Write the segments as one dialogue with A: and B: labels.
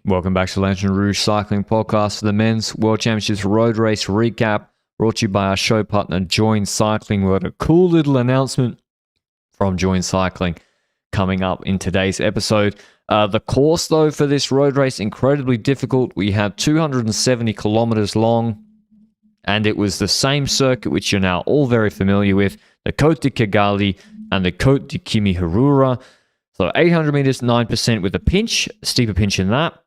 A: Welcome back to Lanterne Rouge Cycling Podcast for the Men's World Championships Road Race Recap, brought to you by our show partner, Join Cycling. We had a cool little announcement from Join Cycling coming up in today's episode. The course, though, for this road race, incredibly difficult. We had 270 kilometers long, and it was the same circuit, which you're now all very familiar with, the Côte de Kigali and the Côte de Kimihurura. So 800 meters, 9% with a pinch, a steeper pinch in that.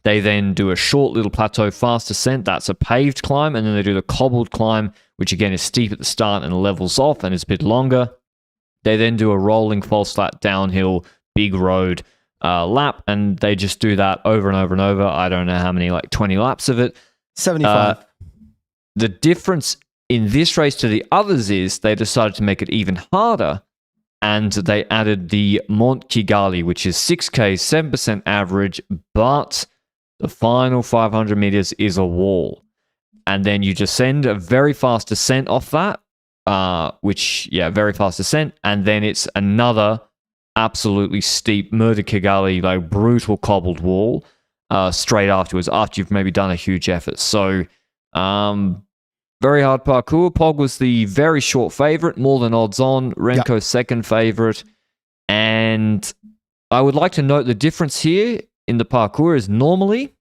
A: They then do a short little plateau fast descent. That's a paved climb. And then they do the cobbled climb, which again is steep at the start and levels off and is a bit longer. They then do a rolling false flat downhill, big road lap. And they just do that over and over and over. I don't know how many, like 20 laps of it.
B: 75.
A: The difference in this race to the others is they decided to make it even harder. And they added the Mont Kigali, which is 6K, 7% average, but the final 500 meters is a wall. And then you descend a very fast descent off that, very fast descent. And then it's another absolutely steep Murder Kigali, like brutal cobbled wall straight afterwards, after you've maybe done a huge effort. So, very hard parkour. Pog was the very short favorite, more than odds on. Renko second favorite. And I would like to note the difference here in the parkour is normally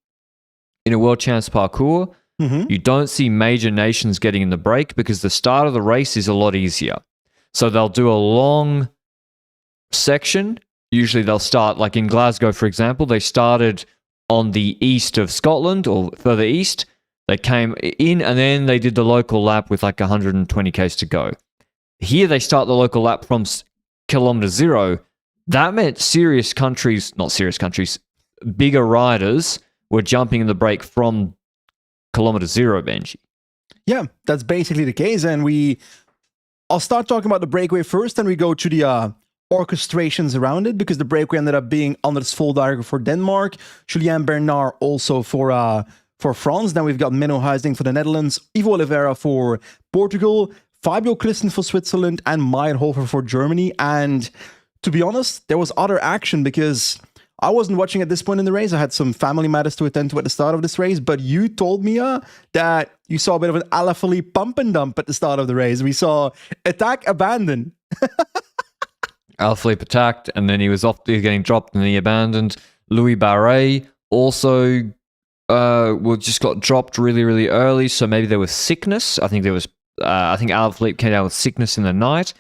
A: in a World Champs parkour, you don't see major nations getting in the break because the start of the race is a lot easier. So they'll do a long section. Usually they'll start, like in Glasgow, for example, they started on the east of Scotland or further east. They came in and then they did the local lap with like 120 k's to go. Here they start the local lap from kilometer zero. That meant bigger riders were jumping in the break from kilometer zero, Benji.
B: Yeah, that's basically the case. And I'll start talking about the breakaway first, and we go to the orchestrations around it, because the breakaway ended up being Anders Foldager for Denmark, Julien Bernard also for France. Then we've got Menno Huizing for the Netherlands, Ivo Oliveira for Portugal, Fabio Clisten for Switzerland, and Meyerhofer for Germany. And to be honest, there was other action because I wasn't watching at this point in the race. I had some family matters to attend to at the start of this race, but you told me that you saw a bit of an Alaphilippe pump and dump at the start of the race. We saw attack, abandon.
A: Alaphilippe attacked, and then he was getting dropped, and then he abandoned. Louis Barret also just got dropped really, really early, so maybe there was sickness. I think Alaphilippe came down with sickness in the night.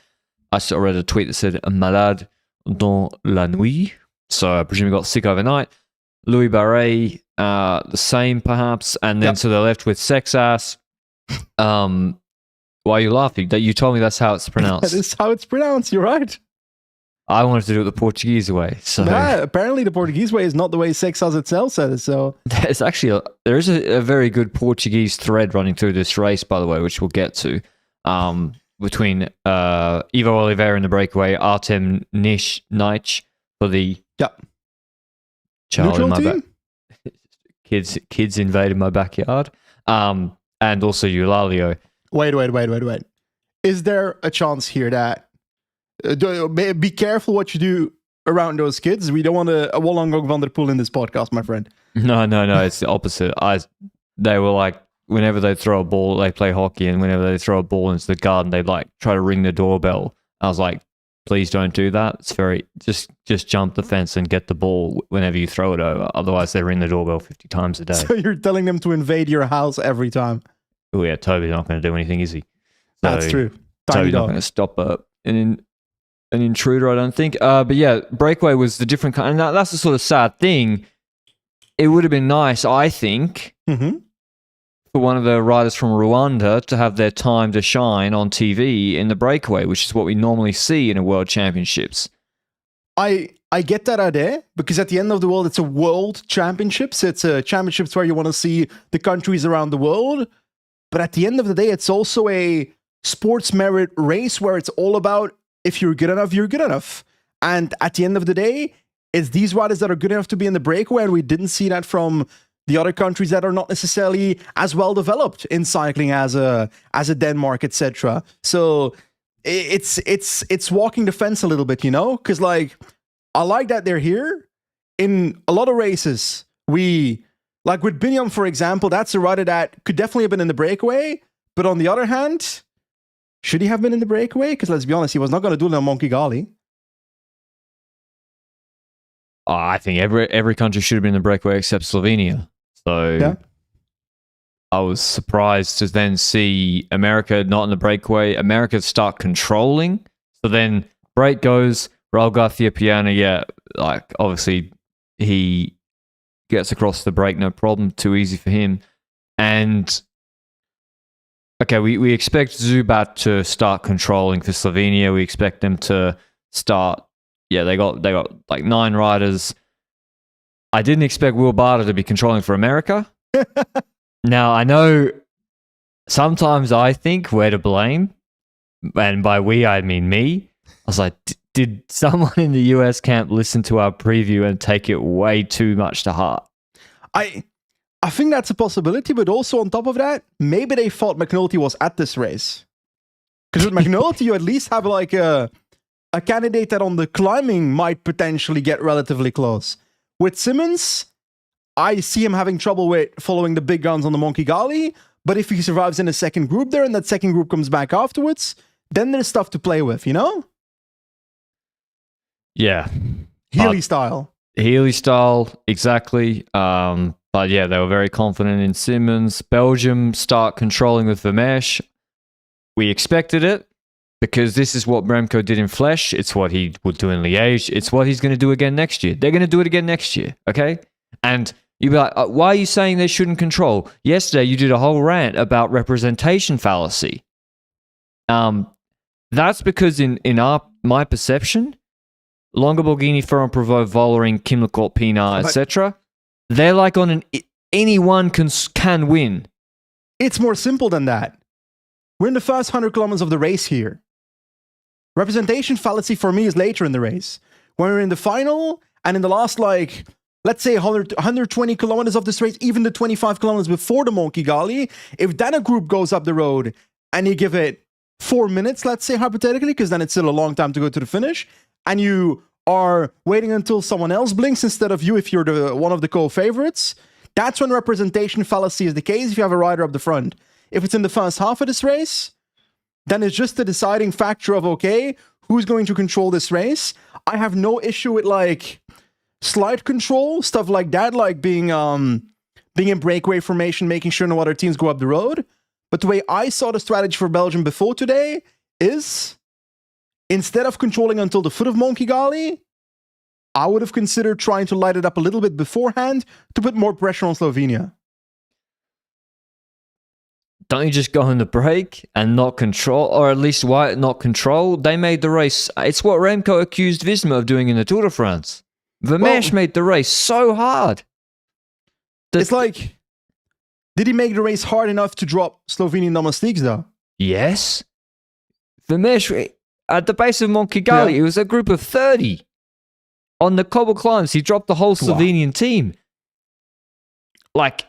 A: I read a tweet that said malade dans la nuit, so I presume he got sick overnight. Louis Barret, the same perhaps, and then so they're left with Sexas. Why are you laughing? That you told me that's how it's pronounced.
B: That is how it's pronounced. You're right.
A: I wanted to do it the Portuguese way. So
B: apparently the Portuguese way is not the way Sexas itself said it. So
A: there is a very good Portuguese thread running through this race, by the way, which we'll get to, between Ivo Oliveira in the breakaway, Artem Nich for the child in my kids invaded my backyard, and also Eulalio.
B: Wait. Is there a chance here that be careful what you do around those kids? We don't want a Wollongong van der Poel in this podcast, my friend.
A: No, it's the opposite. They were like, whenever they throw a ball, they play hockey, and whenever they throw a ball into the garden, they like try to ring the doorbell. I was like, please don't do that. It's very just jump the fence and get the ball whenever you throw it over. Otherwise, they ring the doorbell 50 times a day.
B: So you're telling them to invade your house every time?
A: Oh yeah, Toby's not going to do anything, is he?
B: That's true.
A: Toby's not going to stop an intruder, I don't think. But yeah, breakaway was the different kind. And that's the sort of sad thing. It would have been nice, I think, for one of the riders from Rwanda to have their time to shine on TV in the breakaway, which is what we normally see in a World Championships.
B: I get that idea, because at the end of the world, it's a World Championships. It's a championships where you want to see the countries around the world. But at the end of the day, it's also a sports merit race where it's all about if you're good enough, you're good enough. And at the end of the day, it's these riders that are good enough to be in the breakaway, and we didn't see that from the other countries that are not necessarily as well developed in cycling as a Denmark, etc. So it's walking the fence a little bit, because like I like that they're here. In a lot of races, Like with Binyam, for example, that's a rider that could definitely have been in the breakaway. But on the other hand, should he have been in the breakaway? Because let's be honest, he was not going to do it on Monkey Gali.
A: I think every country should have been in the breakaway except Slovenia. So
B: Yeah.
A: I was surprised to then see America not in the breakaway. America start controlling. So then break goes, Raul Garcia Piana, yeah, like obviously he gets across the break, no problem, too easy for him. And okay, we expect Zubat to start controlling for Slovenia. We expect them to start. Yeah, they got like 9 riders. I didn't expect Will Barter to be controlling for America. Now, I know sometimes I think we're to blame. And by we, I mean me. I was like, did someone in the US camp listen to our preview and take it way too much to heart?
B: I think that's a possibility, but also on top of that, maybe they thought McNulty was at this race. Because with McNulty, you at least have like a candidate that on the climbing might potentially get relatively close. With Simmons, I see him having trouble with following the big guns on the Monkey Gali, but if he survives in a second group there and that second group comes back afterwards, then there's stuff to play with, you know?
A: Yeah.
B: Healy style.
A: Healy style, exactly. But yeah, they were very confident in Simmons. Belgium start controlling with Vermeersch. We expected it because this is what Remco did in Flesh. It's what he would do in Liège. It's what he's going to do again next year. They're going to do it again next year, okay? And you'd be like, why are you saying they shouldn't control? Yesterday, you did a whole rant about representation fallacy. That's because in my perception, Longa Borghini, Ferran Prevot, Vollering, Kimmelcourt, Pinard, etc., they're like on anyone can win.
B: It's more simple than that. We're in the first 100 kilometers of the race here. Representation fallacy for me is later in the race. When we're in the final and in the last, like, let's say 120 kilometers of this race, even the 25 kilometers before the Monkey Gali, if then a group goes up the road and you give it 4 minutes, let's say hypothetically, because then it's still a long time to go to the finish, and you are waiting until someone else blinks instead of you if you're one of the co-favorites, that's when representation fallacy is the case if you have a rider up the front. If it's in the first half of this race, then it's just the deciding factor of, okay, who's going to control this race? I have no issue with, like, slide control, stuff like that, like being in breakaway formation, making sure no other teams go up the road. But the way I saw the strategy for Belgium before today is, instead of controlling until the foot of Monkey Gali, I would have considered trying to light it up a little bit beforehand to put more pressure on Slovenia.
A: Don't you just go in the break and not control, or at least why not control? They made the race. It's what Remco accused Visma of doing in the Tour de France. Vermeersch made the race so hard.
B: It's like, did he make the race hard enough to drop Slovenian domestiques though?
A: Yes. Vermeersch, at the base of Monkey Gali, it was a group of 30. On the cobble climbs, he dropped the whole Slovenian team. Like,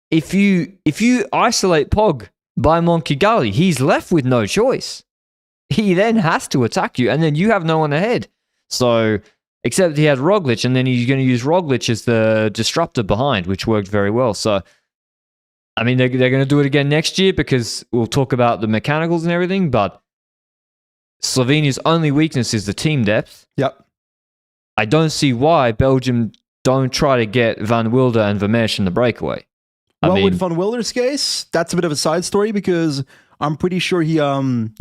A: if you isolate Pog by Monkey Gali, he's left with no choice. He then has to attack you, and then you have no one ahead. So, except he had Roglic, and then he's going to use Roglic as the disruptor behind, which worked very well. So, I mean, they're going to do it again next year because we'll talk about the mechanicals and everything, but Slovenia's only weakness is the team depth.
B: Yep.
A: I don't see why Belgium don't try to get Van Wilder and Vermeersch in the breakaway.
B: With Van Wilder's case, that's a bit of a side story because I'm pretty sure he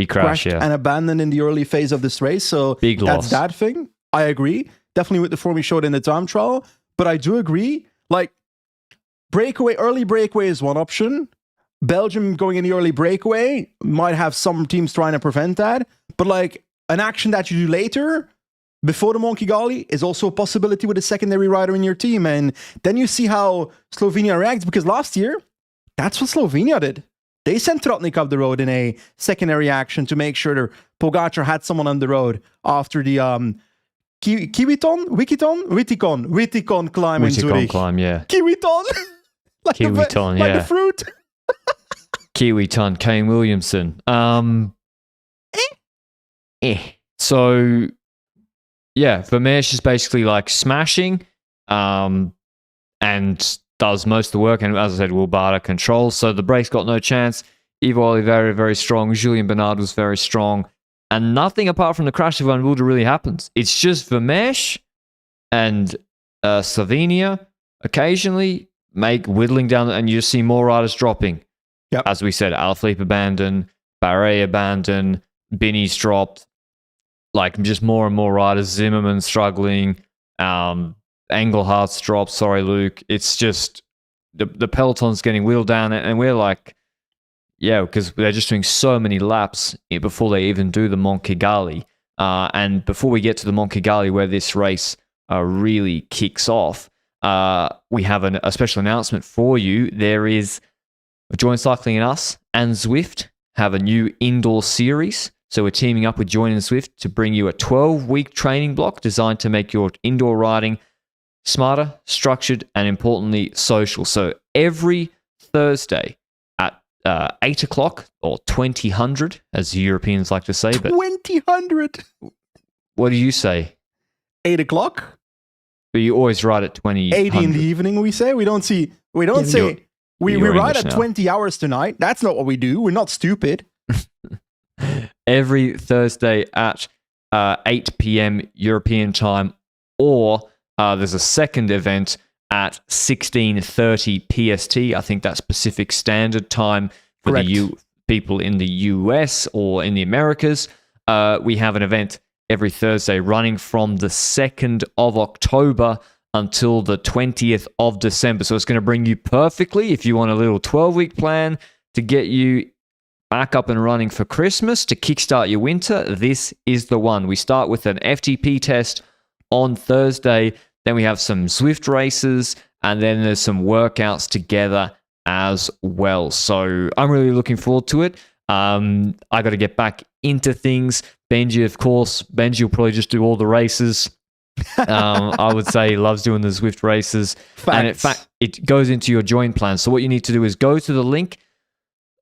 B: crashed and abandoned in the early phase of this race. So
A: big
B: that's
A: loss.
B: that thing. I agree. Definitely with the form he showed in the time trial. But I do agree, like, early breakaway is one option. Belgium going in the early breakaway might have some teams trying to prevent that. But like an action that you do later, before the Monkey Gali, is also a possibility with a secondary rider in your team. And then you see how Slovenia reacts, because last year, that's what Slovenia did. They sent Trotnik up the road in a secondary action to make sure that Pogacar had someone on the road after the Wittikon climb in Zurich.
A: Climb, yeah.
B: Kiwiton!
A: Kiwiton,
B: like the fruit.
A: Kiwiton, Kane Williamson. So, yeah, Vermeersch is basically like smashing. and does most of the work. And as I said, Wilbarda controls. So the break's got no chance. Ivo Oliveira, very strong. Julien Bernard was very strong. And nothing apart from the crash of Van Wilder really happens. It's just Vermeersch and Slovenia occasionally whittling down, and you just see more riders dropping.
B: Yep.
A: As we said, Alaphilippe abandoned, Barret abandoned, Binny's dropped. Like just more and more riders. Zimmerman struggling. Engelhardt's dropped. Sorry, Luke. It's just the peloton's getting wheeled down, and we're like, yeah, because they're just doing so many laps before they even do the Mont Kigali. And before we get to the Mont Kigali, where this race really kicks off, we have a special announcement for you. There is Join Cycling and Us and Zwift have a new indoor series. So we're teaming up with Join and Zwift to bring you a 12-week training block designed to make your indoor riding smarter, structured, and importantly, social. So every Thursday at 8 o'clock, or 2000, as the Europeans like to say. But
B: 2000.
A: what do you say?
B: 8 o'clock?
A: But you always ride at 20.
B: 80 in the evening, we say. We don't say we ride at 20 hours tonight. That's not what we do. We're not stupid.
A: Every Thursday at 8 p.m. European time, or there's a second event at 16:30 PST. I think that's Pacific Standard Time for
B: Correct.
A: the people in the US or in the Americas. We have an event every Thursday running from the 2nd of October until the 20th of December. So it's going to bring you perfectly if you want a little 12-week plan to get you back up and running for Christmas to kickstart your winter. This is the one. We start with an FTP test on Thursday. Then we have some Zwift races, and then there's some workouts together as well. So I'm really looking forward to it. I got to get back into things. Benji, of course. Benji will probably just do all the races. I would say he loves doing the Zwift races.
B: Facts.
A: And in fact, it goes into your join plan. So what you need to do is go to the link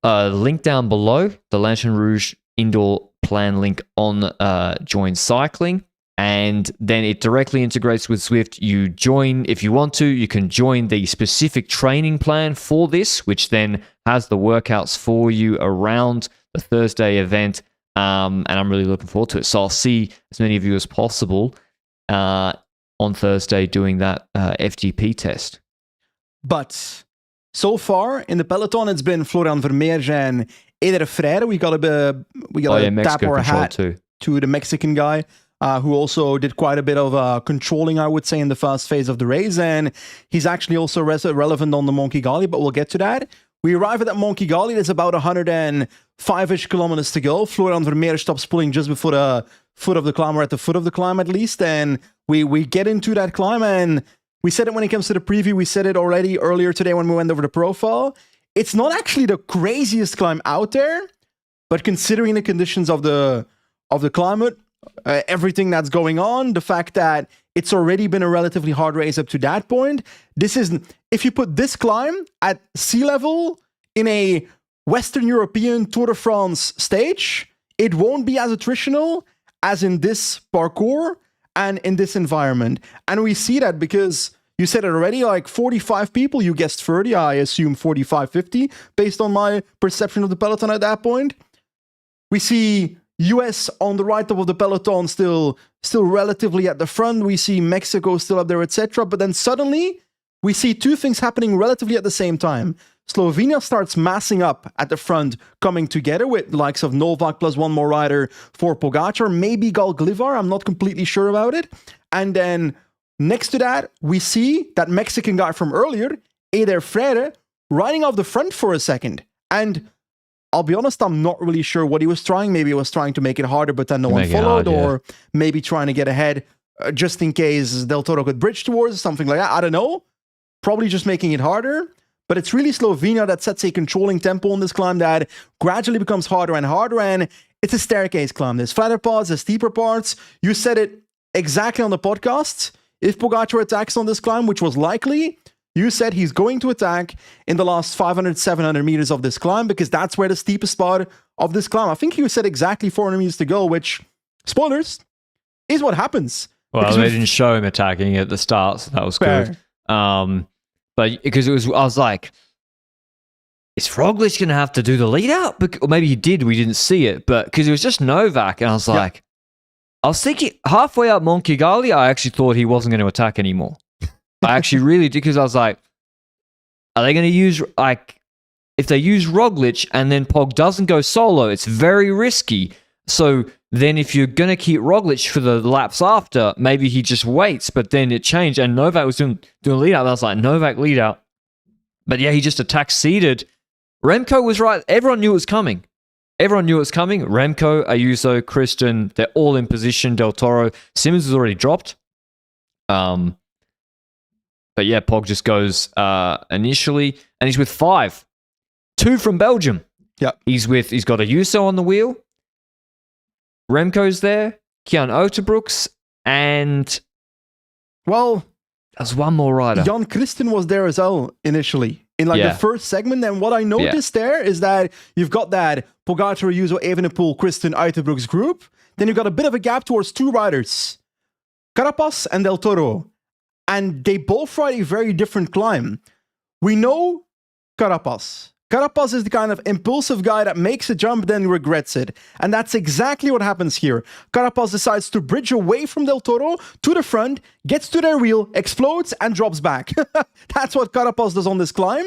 A: down below, the Lanterne Rouge indoor plan link on Join Cycling. And then it directly integrates with Zwift. You join, if you want to, you can join the specific training plan for this, which then has the workouts for you around the Thursday event. And I'm really looking forward to it. So I'll see as many of you as possible on Thursday doing that FGP test.
B: But so far in the peloton, it's been Florian Vermeersch and Eder Freire. We got to tap our hat to the Mexican guy. Who also did quite a bit of controlling, I would say, in the first phase of the race. And he's actually also relevant on the Mont Kigali, but we'll get to that. We arrive at that Mont Kigali. There's about 105-ish kilometers to go. Florian Vermeersch stops pulling just before the foot of the climb, or at the foot of the climb at least. And we get into that climb. And we said it when it comes to the preview. We said it already earlier today when we went over the profile. It's not actually the craziest climb out there, but considering the conditions of the climate, everything that's going on, the fact that it's already been a relatively hard race up to that point, if you put this climb at sea level in a Western European Tour de France stage, it won't be as attritional as in this parcours and in this environment. And we see that because you said it already, like 45 people, you guessed 30, I assume 45, 50, based on my perception of the peloton at that point. We see US on the right top of the peloton still relatively at the front. We see Mexico still up there, etc. But then suddenly we see two things happening relatively at the same time. Slovenia starts massing up at the front, coming together with the likes of Novak plus one more rider for Pogačar, maybe Galglivar, I'm not completely sure about it. And then next to that, we see that Mexican guy from earlier, Eder Freire, riding off the front for a second. And I'll be honest, I'm not really sure what he was trying. Maybe he was trying to make it harder, but then no one followed, or maybe trying to get ahead just in case Del Toro could bridge towards something like that. I don't know. Probably just making it harder. But it's really Slovenia that sets a controlling tempo on this climb that gradually becomes harder and harder. And it's a staircase climb. There's flatter parts, there's steeper parts. You said it exactly on the podcast. If Pogačar attacks on this climb, which was likely, you said he's going to attack in the last 500, 700 meters of this climb because that's where the steepest part of this climb. I think you said exactly 400 meters to go, which, spoilers, is what happens.
A: Well, they didn't show him attacking at the start, so that was good. But because I was like, is Roglic going to have to do the lead out? Or maybe he did, we didn't see it. But because it was just Novak, and I was like, I was thinking halfway up Mont Kigali, I actually thought he wasn't going to attack anymore. I actually really did, because I was like, are they going to use, like, if they use Roglic and then Pog doesn't go solo, it's very risky. So then if you're going to keep Roglic for the laps after, maybe he just waits. But then it changed, and Novak was doing lead out. I was like, Novak lead out. But yeah, he just attacked seated. Remco was right. Everyone knew it was coming. Remco, Ayuso, Kristen, they're all in position. Del Toro. Simmons was already dropped. But yeah, Pog just goes initially, and he's with 5. 2 from Belgium.
B: Yeah.
A: He's got Ayuso on the wheel. Remco's there. Kian Oterbrooks, and there's one more rider.
B: Jan Christen was there as well initially in the first segment. And what I noticed there is that you've got that Pogacar, Ayuso, Evenepoel, Christen, Uiterbrooks group. Then you've got a bit of a gap towards 2 riders, Carapaz and Del Toro. And they both ride a very different climb. We know Carapaz. Carapaz is the kind of impulsive guy that makes a jump then regrets it. And that's exactly what happens here. Carapaz decides to bridge away from Del Toro to the front, gets to their wheel, explodes, and drops back. That's what Carapaz does on this climb.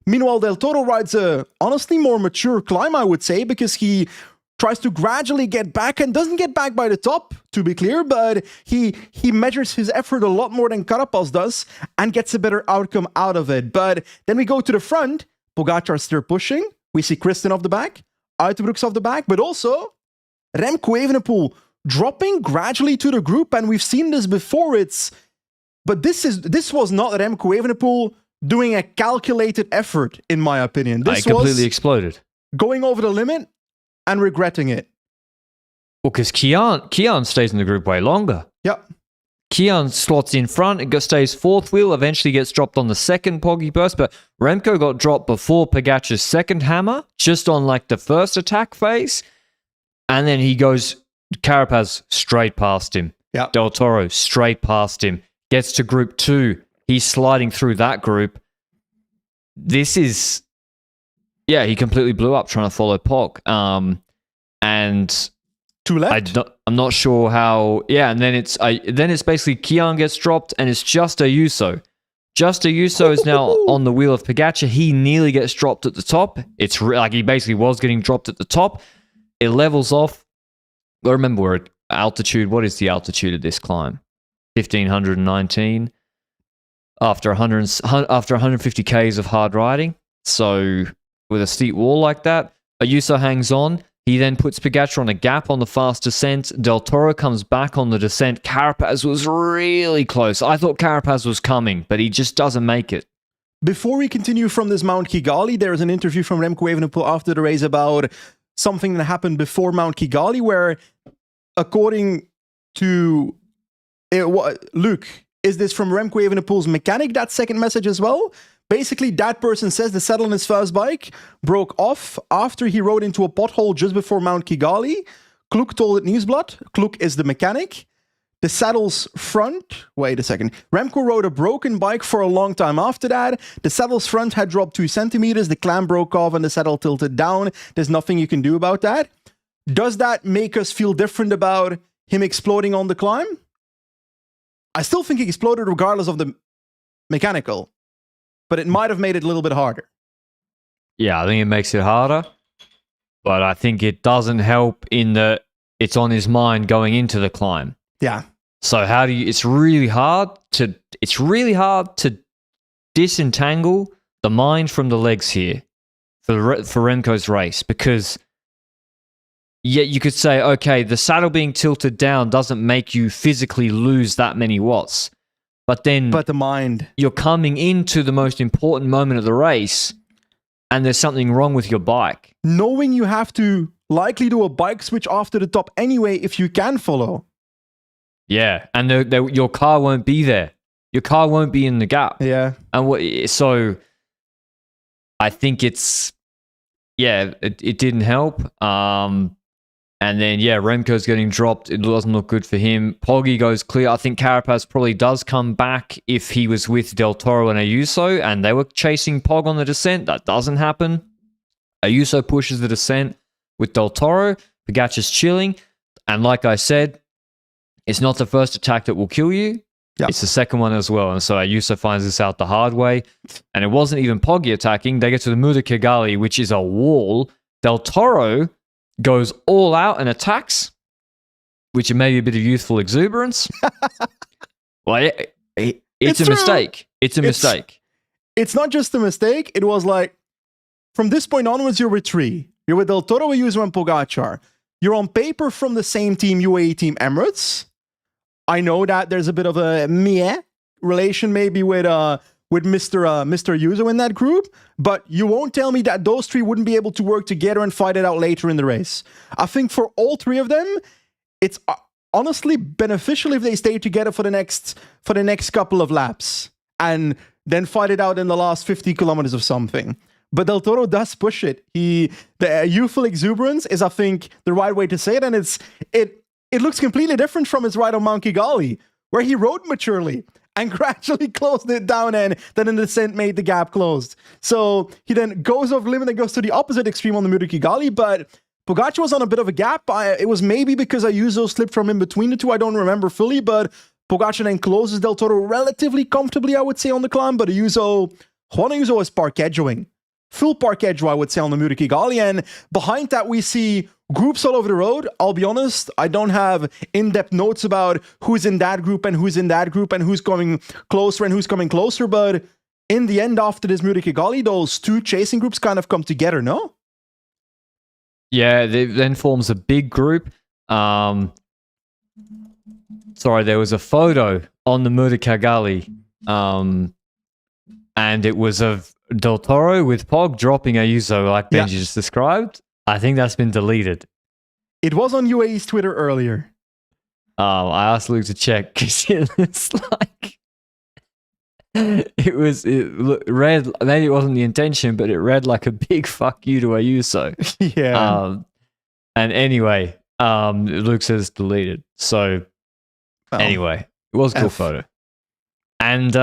B: Meanwhile, Del Toro rides a honestly more mature climb, I would say, because he tries to gradually get back and doesn't get back by the top, to be clear, but he measures his effort a lot more than Carapaz does and gets a better outcome out of it. But then we go to the front. Pogacar still pushing. We see Kristen off the back, Uiterbrooks off the back, but also Remco Evenepoel dropping gradually to the group, and we've seen this before. But this was not Remco Evenepoel doing a calculated effort, in my opinion. This
A: completely exploded.
B: Going over the limit and regretting it.
A: Well, because Kian stays in the group way longer.
B: Yep.
A: Kian slots in front, it stays 4th wheel, eventually gets dropped on the second Poggy burst, but Remco got dropped before Pogacar's second hammer, just on the first attack phase, and then he goes, Carapaz straight past him.
B: Yep.
A: Del Toro straight past him, gets to group 2, he's sliding through that group. This is, he completely blew up trying to follow Pog. And
B: 2 left.
A: I'm not sure how. Yeah, and then it's basically Kian gets dropped, and it's just Ayuso. Just Ayuso is now on the wheel of Pogacar. He nearly gets dropped at the top. It's he basically was getting dropped at the top. It levels off. I remember we're at altitude. What is the altitude of this climb? 1519 after 150 k's of hard riding. So with a steep wall like that, Ayuso hangs on. He then puts Pogacar on a gap on the fast descent. Del Toro comes back on the descent. Carapaz was really close. I thought Carapaz was coming, but he just doesn't make it.
B: Before we continue from this Mount Kigali, there's an interview from Remco Evenepoel after the race about something that happened before Mount Kigali, where, according to Luke, is this from Remco Evenepoel's mechanic, that second message as well? Basically, that person says the saddle on his first bike broke off after he rode into a pothole just before Mount Kigali. Kloek told it Nieuwsblad. Kloek is the mechanic. The saddle's front... Wait a second. Remco rode a broken bike for a long time after that. The saddle's front had dropped 2 centimeters. The clamp broke off and the saddle tilted down. There's nothing you can do about that. Does that make us feel different about him exploding on the climb? I still think he exploded regardless of the mechanical. But it might have made it a little bit harder.
A: Yeah, I think it makes it harder. But I think it doesn't help in that it's on his mind going into the climb.
B: Yeah.
A: So it's really hard to disentangle the mind from the legs here for Remco's race, because you could say, okay, the saddle being tilted down doesn't make you physically lose that many watts. But the mind. You're coming into the most important moment of the race, and there's something wrong with your bike.
B: Knowing you have to likely do a bike switch after the top anyway if you can follow.
A: Yeah, and your car won't be there. Your car won't be in the gap.
B: Yeah.
A: And so I think it didn't help. And then, yeah, Remco's getting dropped. It doesn't look good for him. Poggy goes clear. I think Carapaz probably does come back if he was with Del Toro and Ayuso and they were chasing Pog on the descent. That doesn't happen. Ayuso pushes the descent with Del Toro. Pogacar's chilling. And like I said, it's not the first attack that will kill you.
B: Yep.
A: It's the second one as well. And so Ayuso finds this out the hard way. And it wasn't even Poggy attacking. They get to the Muda Kigali, which is a wall. Del Toro goes all out and attacks, which may be a bit of youthful exuberance. Well, it's a
B: true.
A: mistake. It's a mistake.
B: It's not just a mistake. It was like, from this point onwards, you're with three. You're with Del Toro, Ayuso, and Pogacar. You're on paper from the same team, UAE Team Emirates. I know that there's a bit of a meh relation maybe with Mr. Ayuso in that group, but you won't tell me that those three wouldn't be able to work together and fight it out later in the race. I think for all three of them, it's honestly beneficial if they stay together for the next couple of laps and then fight it out in the last 50 kilometers of something. But Del Toro does push it. The youthful exuberance is, I think, the right way to say it, and it looks completely different from his ride on Mount Kigali, where he rode maturely and gradually closed it down, and then in the descent made the gap closed. So he then goes off limit and goes to the opposite extreme on the Muda Kigali, but Pogacar was on a bit of a gap. It was maybe because Ayuso slipped from in between the two. I don't remember fully, but Pogacar then closes Del Toro relatively comfortably, I would say, on the climb, but Juan Ayuso was parquejoing. Full parquejo, I would say, on the Muda Kigali, and behind that we see groups all over the road. I'll be honest, I don't have in-depth notes about who's in that group and who's in that group and who's coming closer and who's coming closer, but in the end, after this Muda Kigali, those two chasing groups kind of come together, no?
A: Yeah, it then forms a big group. Sorry, there was a photo on the Muda Kigali, and it was of Del Toro with Pog dropping Ayuso like Benji just described. I think that's been deleted.
B: It was on UAE's Twitter earlier.
A: I asked Luke to check because it's like it read, maybe it wasn't the intention, but it read like a big fuck you to Ayuso.
B: Yeah.
A: And anyway, Luke says deleted. So anyway, it was a cool photo. And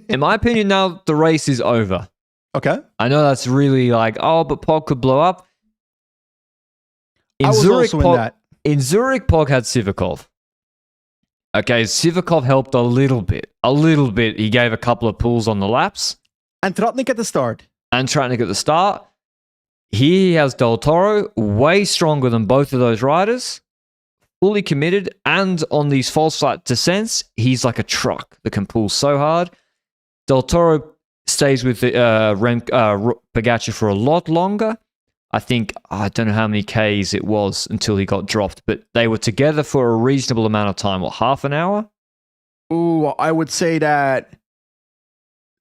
A: in my opinion, now the race is over.
B: Okay.
A: I know that's really like, but Pog could blow up. In Zurich, Pog had Sivakov. Okay, Sivakov helped a little bit. He gave a couple of pulls on the laps.
B: And Tratnik at the start.
A: He has Del Toro, way stronger than both of those riders. Fully committed, and on these false flat descents, he's like a truck that can pull so hard. Del Toro stays with Pogacar for a lot longer. I think, I don't know how many Ks it was until he got dropped, but they were together for a reasonable amount of time. What, half an hour?
B: Ooh, I would say that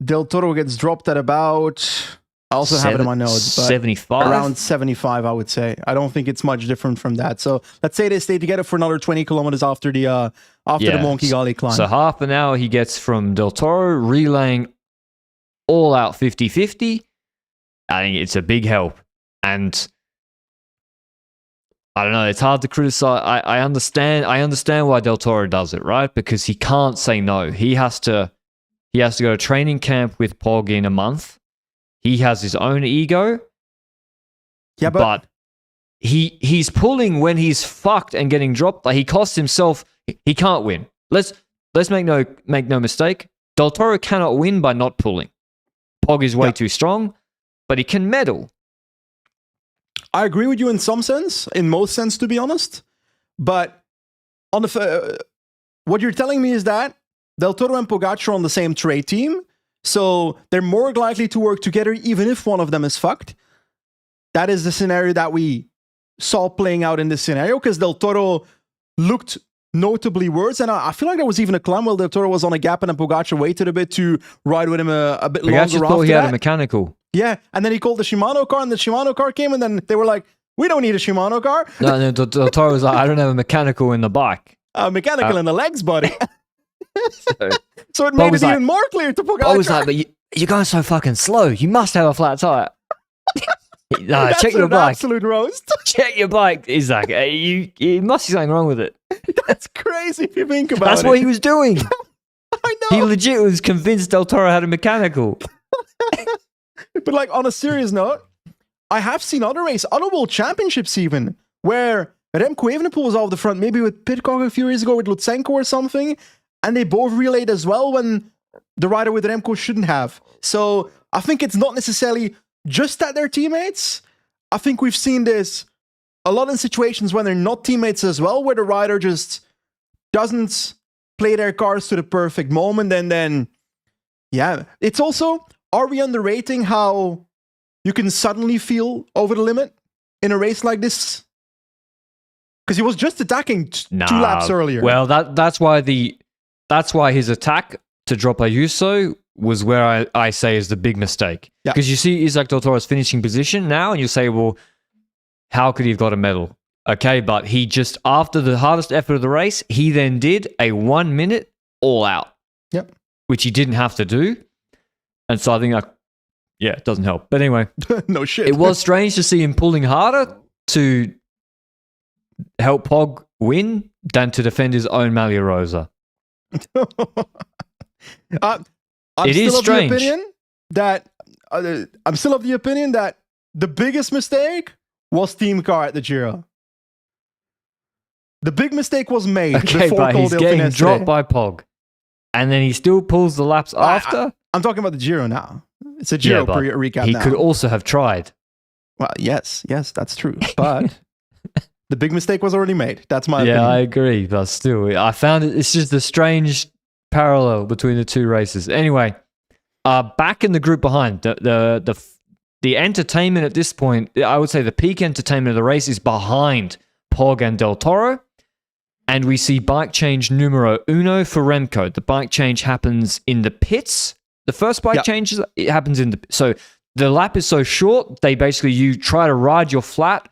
B: Del Toro gets dropped at about... I also have it in my notes, but
A: 75?
B: Around 75, I would say. I don't think it's much different from that. So let's say they stay together for another 20 kilometers after the Mount Kigali climb.
A: So half an hour he gets from Del Toro, relaying all out 50-50. I think it's a big help. And I don't know, it's hard to criticize. I understand why Del Toro does it, right? Because he can't say no. He has to go to training camp with Pog in a month. He has his own ego. Yeah, but he's pulling when he's fucked and getting dropped. Like, he costs himself. He can't win. Let's make no mistake. Del Toro cannot win by not pulling. Pog is way too strong, but he can medal.
B: I agree with you in some sense, in most sense, to be honest. But on what you're telling me is that Del Toro and Pogacar are on the same trade team. So they're more likely to work together even if one of them is fucked. That is the scenario that we saw playing out in this scenario, because Del Toro looked notably worse. And I feel like there was even a climb where Del Toro was on a gap and then Pogacar waited a bit to ride with him a bit longer after
A: thought he had
B: that.
A: A mechanical.
B: Yeah, and then he called the Shimano car, and the Shimano car came, and then they were like, we don't need a Shimano car.
A: No, Del Toro was like, I don't have a mechanical in the bike.
B: Mechanical in the legs, buddy. So it made it even more clear to Pogacar.
A: I was like, but you're going so fucking slow. You must have a flat tire. Nah,
B: That's
A: check your
B: an
A: bike.
B: absolute roast.
A: Check your bike, Isaac. You must be something wrong with it.
B: That's crazy if you think about
A: That's
B: it.
A: what he was doing.
B: I
A: He
B: know.
A: legit was convinced Del Toro had a mechanical.
B: But like on a serious note, I have seen other world championships even, where Remco Evenepoel was off the front, maybe with Pidcock a few years ago with Lutsenko or something, and they both relayed as well when the rider with Remco shouldn't have. So I think it's not necessarily just that they're teammates. I think we've seen this a lot in situations when they're not teammates as well, where the rider just doesn't play their cards to the perfect moment, and then, yeah. It's also, are we underrating how you can suddenly feel over the limit in a race like this? Because he was just attacking 2 laps earlier.
A: Well, that's why his attack to drop Ayuso was where I say is the big mistake. Because you see Isaac Del Toro's finishing position now, and you say, well, how could he have got a medal? Okay, but he just, after the hardest effort of the race, he then did a 1 minute all out.
B: Yep.
A: Which he didn't have to do. And so I think it doesn't help. But anyway.
B: No shit.
A: It was strange to see him pulling harder to help Pog win than to defend his own Malia Rosa.
B: I'm
A: It
B: still
A: is
B: of the
A: strange.
B: opinion that I'm still of the opinion that the biggest mistake was Team Car at the Giro. The big mistake was made
A: Okay,
B: before
A: but
B: Col
A: he's
B: del
A: getting
B: Finestre.
A: dropped by Pog. And then he still pulls the laps after.
B: I'm talking about the Giro now. It's a Giro
A: but
B: recap
A: he
B: now.
A: could also have tried.
B: Well, yes, that's true. But the big mistake was already made. That's my opinion.
A: Yeah, I agree. But still, I found it's just a strange parallel between the two races. Anyway, back in the group behind, the entertainment at this point, I would say the peak entertainment of the race is behind Pog and Del Toro. And we see bike change numero uno for Remco. The bike change happens in the pits. The first bike change, it happens in the... So the lap is so short, you try to ride your flat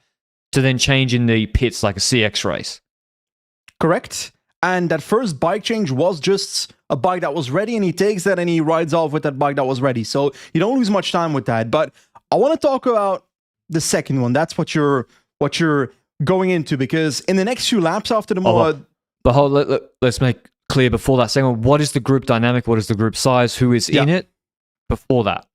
A: to then change in the pits like a CX race.
B: Correct. And that first bike change was just a bike that was ready, and he takes that and he rides off with that bike that was ready. So you don't lose much time with that. But I want to talk about the second one. That's what you're going into, because in the next few laps after the
A: But let's make clear before that second one, what is the group dynamic? What is the group size? Who is in it before that?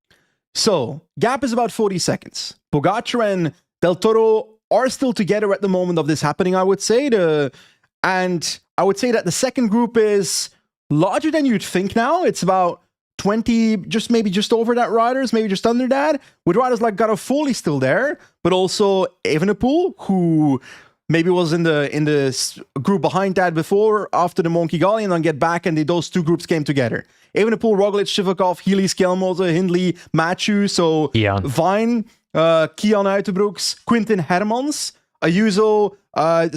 B: So, gap is about 40 seconds. Pogacar and Del Toro are still together at the moment of this happening, I would say. And I would say that the second group is larger than you'd think now. It's about 20, maybe just over that riders, maybe just under that, with riders like Garofoli still there, but also Evenepoel, who maybe was in the group behind that before, after the Mont Kigali, and then get back, and those two groups came together. Evenepoel, Roglic, Sivakov, Healy, Skelmoze, Hindley, Matthew, so Vine, Kian Uitenbroeks, Quinten Hermans, Ayuso.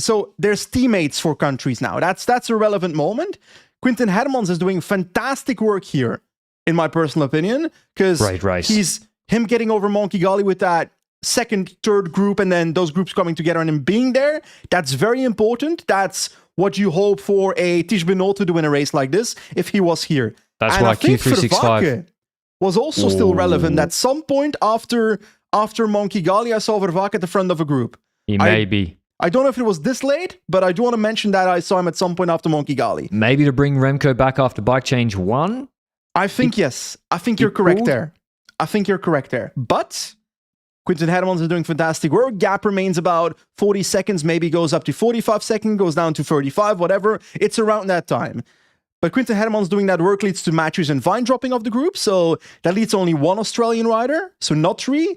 B: So there's teammates for countries now. That's a relevant moment. Quinten Hermans is doing fantastic work here, in my personal opinion, because he's him getting over Mont Kigali with that second, third group, and then those groups coming together and him being there. That's very important. That's what you hope for a Tish Benoit to do in a race like this if he was here.
A: That's
B: and
A: why
B: I think
A: Q365
B: Vervaeke was also still relevant. At some point after Mont Kigali, I saw Vervaeke at the front of a group.
A: He may be.
B: I don't know if it was this late, but I do want to mention that I saw him at some point after Mont Kigali.
A: Maybe to bring Remco back after bike change 1?
B: I think yes. I think you're correct there. But Quinten Hermans is doing fantastic work. Gap remains about 40 seconds, maybe goes up to 45 seconds, goes down to 35, whatever. It's around that time. But Quinten Hermans doing that work leads to Matthews and Vine dropping off the group, so that leads to only one Australian rider, so not 3.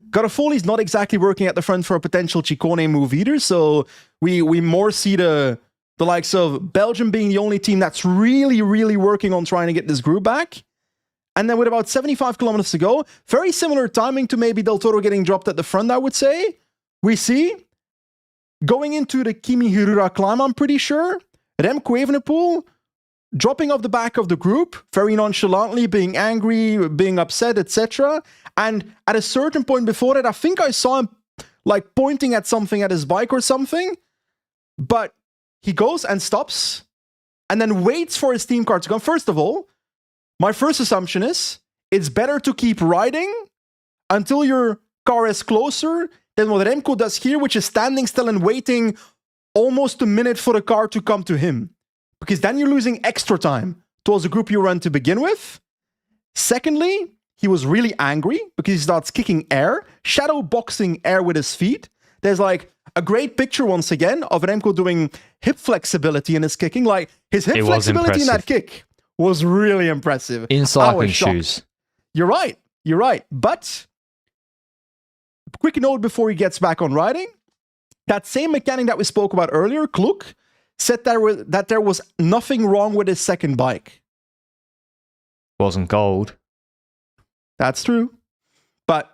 B: Garofoli's not exactly working at the front for a potential Ciccone move either, so we more see the likes of Belgium being the only team that's really, really working on trying to get this group back. And then with about 75 kilometers to go, very similar timing to maybe Del Toro getting dropped at the front, I would say. We see, going into the Kimi Hirura climb, I'm pretty sure, Remco Evenepoel dropping off the back of the group, very nonchalantly, being angry, being upset, etc. And at a certain point before that, I think I saw him like pointing at something at his bike or something. But he goes and stops and then waits for his team car to come. First of all, my first assumption is it's better to keep riding until your car is closer than what Remco does here, which is standing still and waiting almost a minute for the car to come to him. Because then you're losing extra time towards the group you run to begin with. Secondly, he was really angry because he starts kicking air, shadow boxing air with his feet. There's like a great picture once again of Remco doing hip flexibility in his kicking. Like his hip flexibility in that kick was really impressive.
A: In cycling shoes.
B: You're right. But quick note before he gets back on riding. That same mechanic that we spoke about earlier, Kluk, said that there was nothing wrong with his second bike.
A: Wasn't gold.
B: That's true. But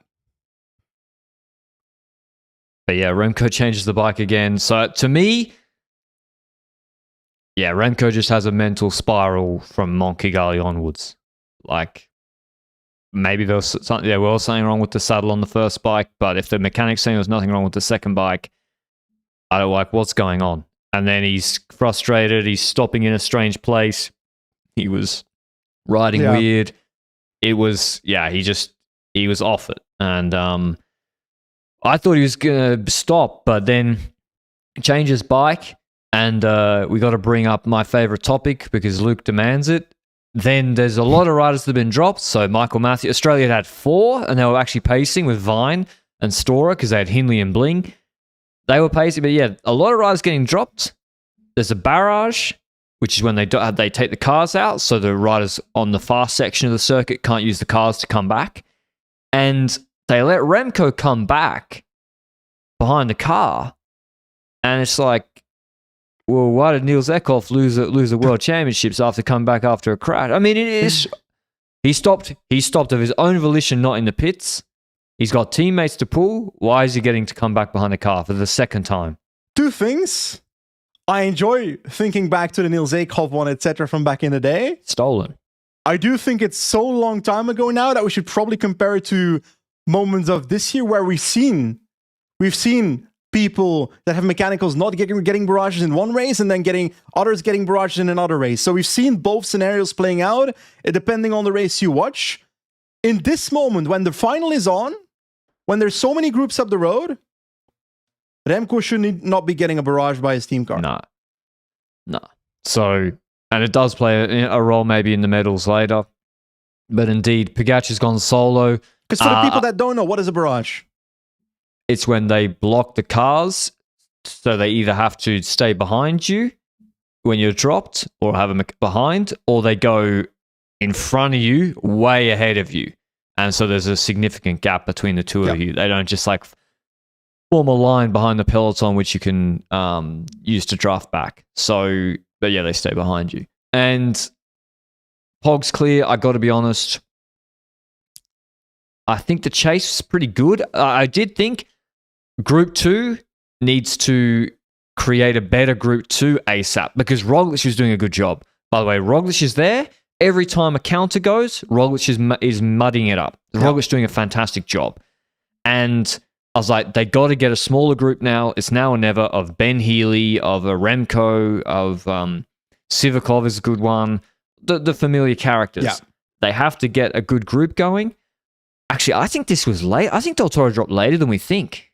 A: yeah, Remco changes the bike again. So to me, yeah, Remco just has a mental spiral from Mont Kigali onwards. Like, maybe there was something wrong with the saddle on the first bike, but if the mechanic's saying there's nothing wrong with the second bike, I don't like what's going on. And then he's frustrated. He's stopping in a strange place. He was riding weird. It was, he was off it. And I thought he was going to stop, but then changes bike. And we got to bring up my favorite topic because Luke demands it. Then there's a lot of riders that have been dropped. So Michael Matthews, Australia had 4, and they were actually pacing with Vine and Storer because they had Hindley and Bling. They were pacing, but yeah, a lot of riders getting dropped. There's a barrage, which is when they take the cars out, so the riders on the fast section of the circuit can't use the cars to come back. And they let Remco come back behind the car. And it's like, well, why did Niels Eckhoff lose the world championships after coming back after a crash? I mean, it is. He stopped of his own volition, not in the pits. He's got teammates to pull. Why is he getting to come back behind the car for the second time?
B: 2 things. I enjoy thinking back to the Niels Eekhoff one, etc. from back in the day.
A: Stolen.
B: I do think it's so long time ago now that we should probably compare it to moments of this year where we've seen people that have mechanicals not getting barrages in one race and then others getting barrages in another race. So we've seen both scenarios playing out, depending on the race you watch. In this moment, when the final is on, when there's so many groups up the road, Remco should not be getting a barrage by his team car.
A: No. So, and it does play a role maybe in the medals later. But indeed, Pogacar's gone solo.
B: Because for the people that don't know, what is a barrage?
A: It's when they block the cars, so they either have to stay behind you when you're dropped or have them behind, or they go in front of you, way ahead of you. And so there's a significant gap between the two of you. They don't just like form a line behind the peloton, which you can use to draft back. So, but yeah, they stay behind you. And Pog's clear. I got to be honest. I think the chase is pretty good. I did think Group 2 needs to create a better Group 2 ASAP because Roglic is doing a good job. By the way, Roglic is there. Every time a counter goes, Roglic is mudding it up. Roglic's doing a fantastic job. And I was like, they got to get a smaller group now. It's now or never of Ben Healy, of a Remco, of Sivakov is a good one. The familiar characters. Yeah. They have to get a good group going. Actually, I think this was late. I think Del Toro dropped later than we think.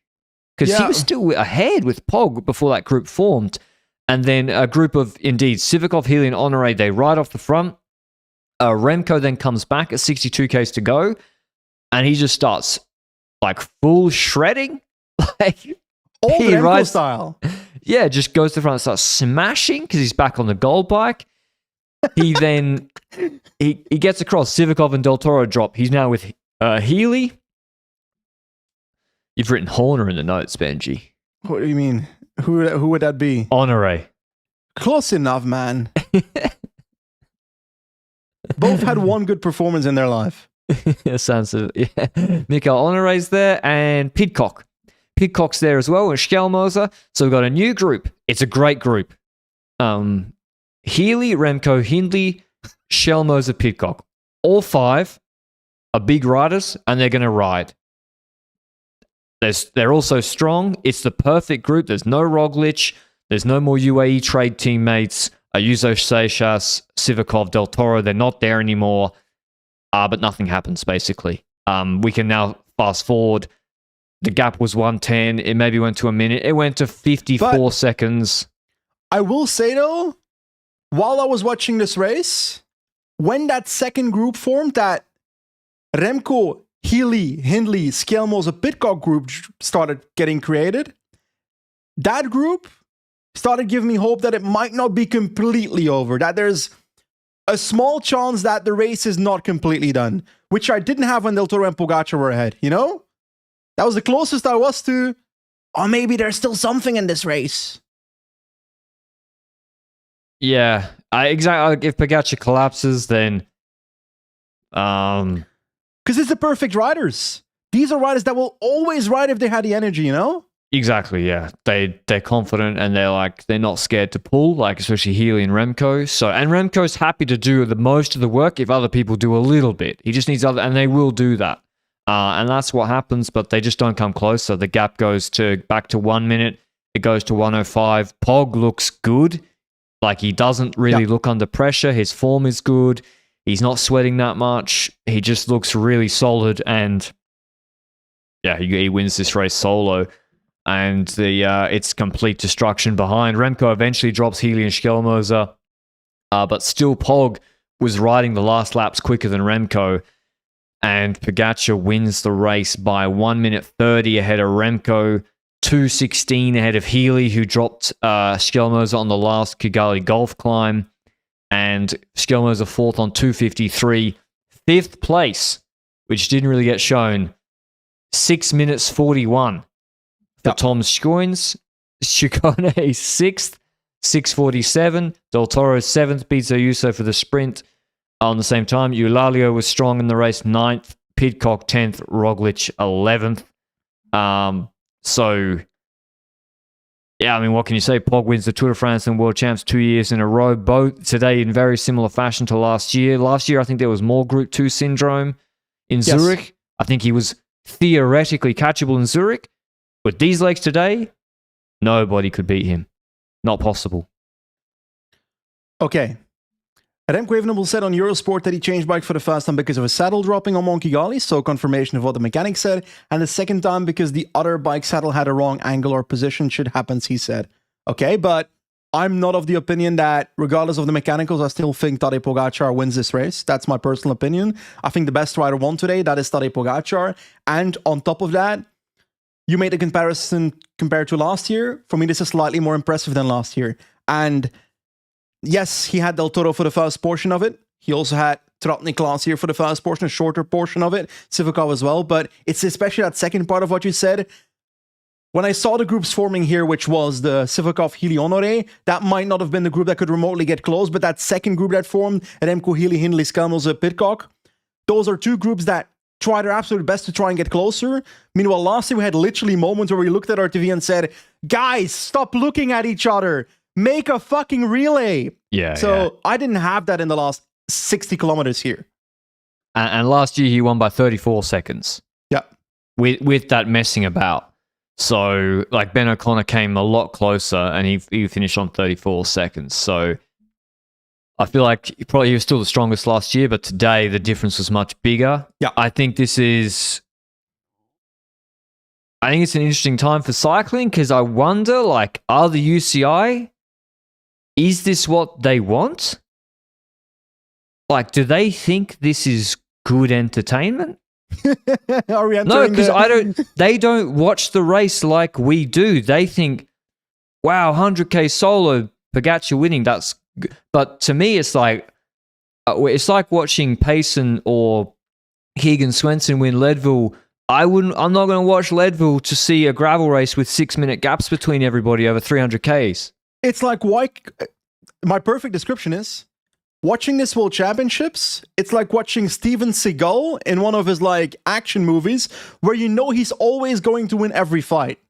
A: Because he was still ahead with Pog before that group formed. And then a group of, indeed, Sivakov, Healy, and Honoré, they ride off the front. Remco then comes back at 62Ks to go. And he just starts like full shredding. Like
B: old Remco style.
A: Yeah, just goes to the front and starts smashing because he's back on the gold bike. He then he gets across. Sivakov and Del Toro drop. He's now with Healy. You've written Horner in the notes, Benji.
B: What do you mean? Who would that be?
A: Honoré.
B: Close enough, man. Both had one good performance in their life.
A: Sounds yeah. Mikael Honoré's there and Pidcock. Pidcock's there as well and Schelmoser. So we've got a new group. It's a great group. Healy, Remco, Hindley, Schelmoser, Pidcock. All 5 are big riders and they're going to ride. They're also strong. It's the perfect group. There's no Roglic. There's no more UAE trade teammates. Ayuso, Seixas, Sivakov, Del Toro. They're not there anymore. But nothing happens, basically. We can now fast forward. the gap was 110. It maybe went to a minute. It went to 54 seconds.
B: I will say though, while I was watching this race, when that second group formed, that Remco, Healy, Hindley, Skelmo's Pitcock group started getting created, that group started giving me hope that it might not be completely over, that there's a small chance that the race is not completely done, which I didn't have when Del Toro and Pogacar were ahead, you know? That was the closest I was to, oh, maybe there's still something in this race.
A: Yeah, exactly. If Pogacar collapses, then
B: because it's the perfect riders. These are riders that will always ride if they had the energy, you know?
A: Exactly, yeah. They're confident and they're not scared to pull, like especially Healy and Remco. And Remco's happy to do the most of the work if other people do a little bit. He just needs and they will do that. And that's what happens, but they just don't come closer. The gap goes back to 1 minute. It goes to 105. Pog looks good. Like, he doesn't really look under pressure. His form is good. He's not sweating that much. He just looks really solid. And yeah, he wins this race solo. And it's complete destruction behind. Remco eventually drops Healy and Skelmoser. But still, Pog was riding the last laps quicker than Remco. And Pogacar wins the race by 1 minute 30 ahead of Remco. 2:16 ahead of Healy, who dropped Skelmoser on the last Kigali golf climb. And Skelmoser fourth on 2:53. Fifth place, which didn't really get shown, 6 minutes 41 for Tom Schoens. Chicone sixth, 6:47. Del Toro seventh, beats Ayuso for the sprint. On the same time, Eulalia was strong in the race, 9th. Pidcock 10th, Roglic 11th. So, yeah, I mean, what can you say? Pog wins the Tour de France and World Champs 2 years in a row, both today in very similar fashion to last year. Last year, I think there was more Group 2 syndrome in Zurich. I think he was theoretically catchable in Zurich. With these legs today, nobody could beat him. Not possible.
B: Okay. Remco Evenepoel said on Eurosport that he changed bike for the first time because of a saddle dropping on Mont Kigali, so confirmation of what the mechanic said, and the second time because the other bike saddle had a wrong angle or position. Shit happens, he said. Okay, but I'm not of the opinion that, regardless of the mechanicals, I still think Tadej Pogacar wins this race. That's my personal opinion. I think the best rider won today. That is Tadej Pogacar. And on top of that, you made a comparison compared to last year. For me, this is slightly more impressive than last year. And yes, he had Del Toro for the first portion of it. He also had Tratnik last year for the first portion, a shorter portion of it. Sivakov as well. But it's especially that second part of what you said. When I saw the groups forming here, which was the Sivakov, Healy, Honoré, that might not have been the group that could remotely get close. But that second group that formed, Remco, Healy, Hindley, Skelmoser, Pidcock, those are two groups that try their absolute best to try and get closer. Meanwhile, last year we had literally moments where we looked at our TV and said, guys, stop looking at each other. Make a fucking relay.
A: Yeah.
B: So I didn't have that in the last 60 kilometers here.
A: And last year he won by 34 seconds.
B: Yeah.
A: With that messing about. So, like, Ben O'Connor came a lot closer and he finished on 34 seconds. So I feel like probably he was still the strongest last year, but today the difference was much bigger.
B: Yeah.
A: I think it's an interesting time for cycling because I wonder, like, are the UCI, is this what they want? Like, do they think this is good entertainment?
B: Are we
A: No, because they don't watch the race like we do. They think, wow, 100k solo, Pogacar winning, that's good. But to me, it's like watching Payson or Keegan Swenson win Leadville. I'm not going to watch Leadville to see a gravel race with 6 minute gaps between everybody over 300Ks.
B: It's like, why? My perfect description is watching this World Championships. It's like watching Steven Seagal in one of his like action movies where you know he's always going to win every fight.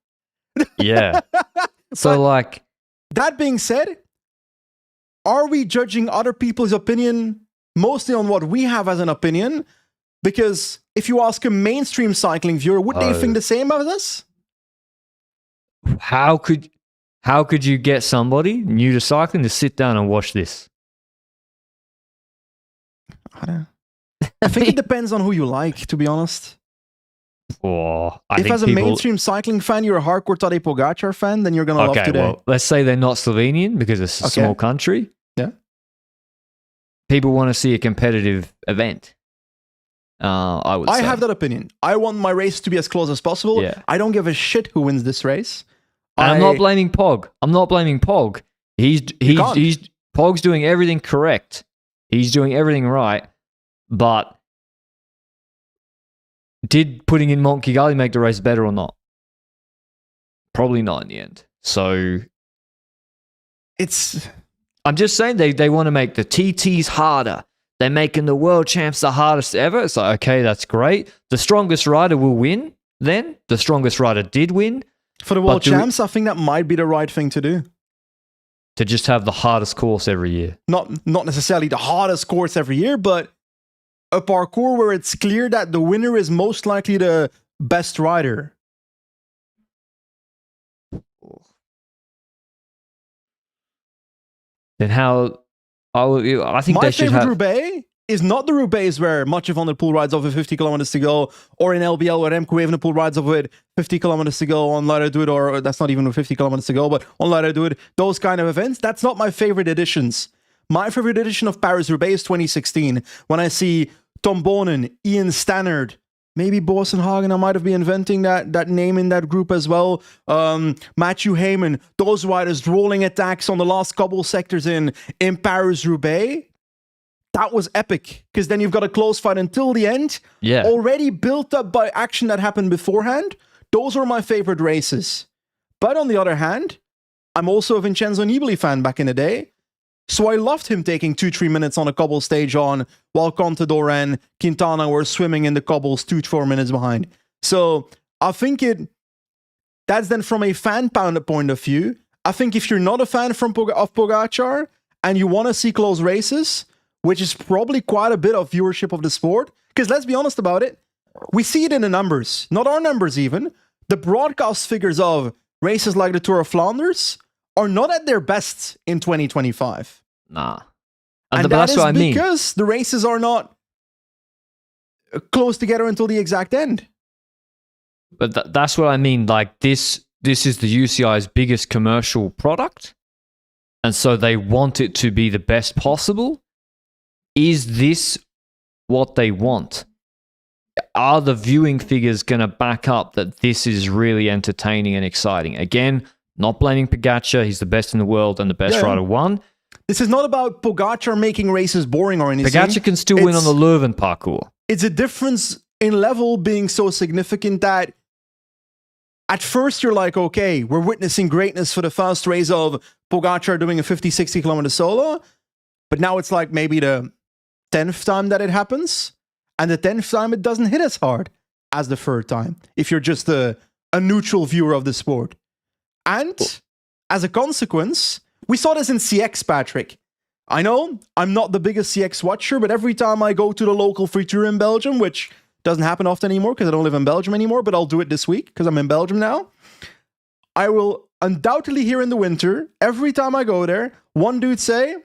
A: Yeah. So, like,
B: that being said, are we judging other people's opinion mostly on what we have as an opinion? Because if you ask a mainstream cycling viewer, would they think the same as us?
A: How could you get somebody new to cycling to sit down and watch this?
B: I think it depends on who you like, to be honest.
A: I
B: If
A: think
B: as a
A: people,
B: mainstream cycling fan, you're a hardcore Tadej Pogacar fan, then you're going to love
A: okay,
B: today.
A: well, let's say they're not Slovenian because it's a small country.
B: Yeah.
A: People want to see a competitive event. I would say.
B: I have that opinion. I want my race to be as close as possible.
A: Yeah.
B: I don't give a shit who wins this race.
A: And I'm not blaming Pog. He's Pog's doing everything correct. He's doing everything right. But did putting in Mont Kigali make the race better or not? Probably not in the end. So I'm just saying they want to make the TTs harder. They're making the world champs the hardest ever. It's like, okay, that's great. The strongest rider will win then. The strongest rider did win.
B: For the world champs, I think that might be the right thing to do.
A: To just have the hardest course every year.
B: Not necessarily the hardest course every year, but a parcours where it's clear that the winner is most likely the best rider.
A: Then how... I think
B: my
A: they should
B: favorite
A: have...
B: Roubaix is not the Roubaix where Mathieu van der Poel rides off with 50 kilometers to go, or in LBL where Remco Evenepoel rides off with 50 kilometers to go on Leider Duit, or that's not even with 50 kilometers to go, but on Leider Duit, those kind of events. That's not my favorite editions. My favorite edition of Paris-Roubaix is 2016, when I see Tom Bonen, Ian Stannard, maybe Boassenhagen, I might have been inventing that name in that group as well. Matthew Heyman, those riders rolling attacks on the last couple sectors in Paris-Roubaix. That was epic, because then you've got a close fight until the end.
A: Yeah.
B: Already built up by action that happened beforehand. Those were my favorite races. But on the other hand, I'm also a Vincenzo Nibali fan back in the day. So I loved him taking 2-3 minutes on a cobble stage on, while Contador and Quintana were swimming in the cobbles 2-4 minutes behind. So I think that's then from a fan point of view. I think if you're not a fan of Pogacar and you want to see close races, which is probably quite a bit of viewership of the sport, because let's be honest about it, we see it in the numbers, not our numbers even. The broadcast figures of races like the Tour of Flanders are not at their best in 2025.
A: Nah.
B: And
A: that's what I mean.
B: Because the races are not close together until the exact end.
A: But that's what I mean. Like this is the UCI's biggest commercial product. And so they want it to be the best possible. Is this what they want? Are the viewing figures going to back up that this is really entertaining and exciting? Again, not blaming Pogacar. He's the best in the world and the best rider won.
B: This is not about Pogacar making races boring or anything.
A: Pogacar can still win on the Leuven parcours.
B: It's a difference in level being so significant that at first you're like, okay, we're witnessing greatness for the first race of Pogacar doing a 50, 60 kilometer solo. But now it's like maybe the 10th time that it happens. And the 10th time it doesn't hit as hard as the third time, if you're just a neutral viewer of the sport. And as a consequence, we saw this in CX, Patrick. I know I'm not the biggest CX watcher, but every time I go to the local free tour in Belgium, which doesn't happen often anymore because I don't live in Belgium anymore, but I'll do it this week because I'm in Belgium now. I will undoubtedly hear in the winter, every time I go there, one dude say,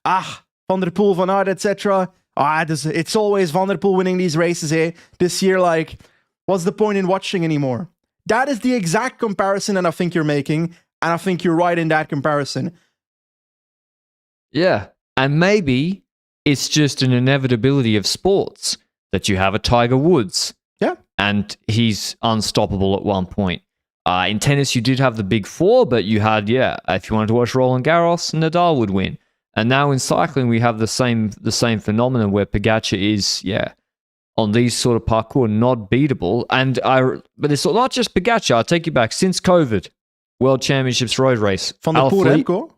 B: Van der Poel, Van Aert, etc. It's always Van der Poel winning these races, this year, like, what's the point in watching anymore? That is the exact comparison that I think you're making, and I think you're right in that comparison.
A: Yeah, and maybe it's just an inevitability of sports that you have a Tiger Woods.
B: Yeah.
A: And he's unstoppable at one point. In tennis, you did have the big four, but you had, if you wanted to watch Roland Garros, Nadal would win. And now in cycling, we have the same phenomenon where Pogacar is, on these sort of parkour, not beatable. But it's not just Pogacar. I'll take you back. Since COVID, World Championships road race.
B: Van der Poel, Remco.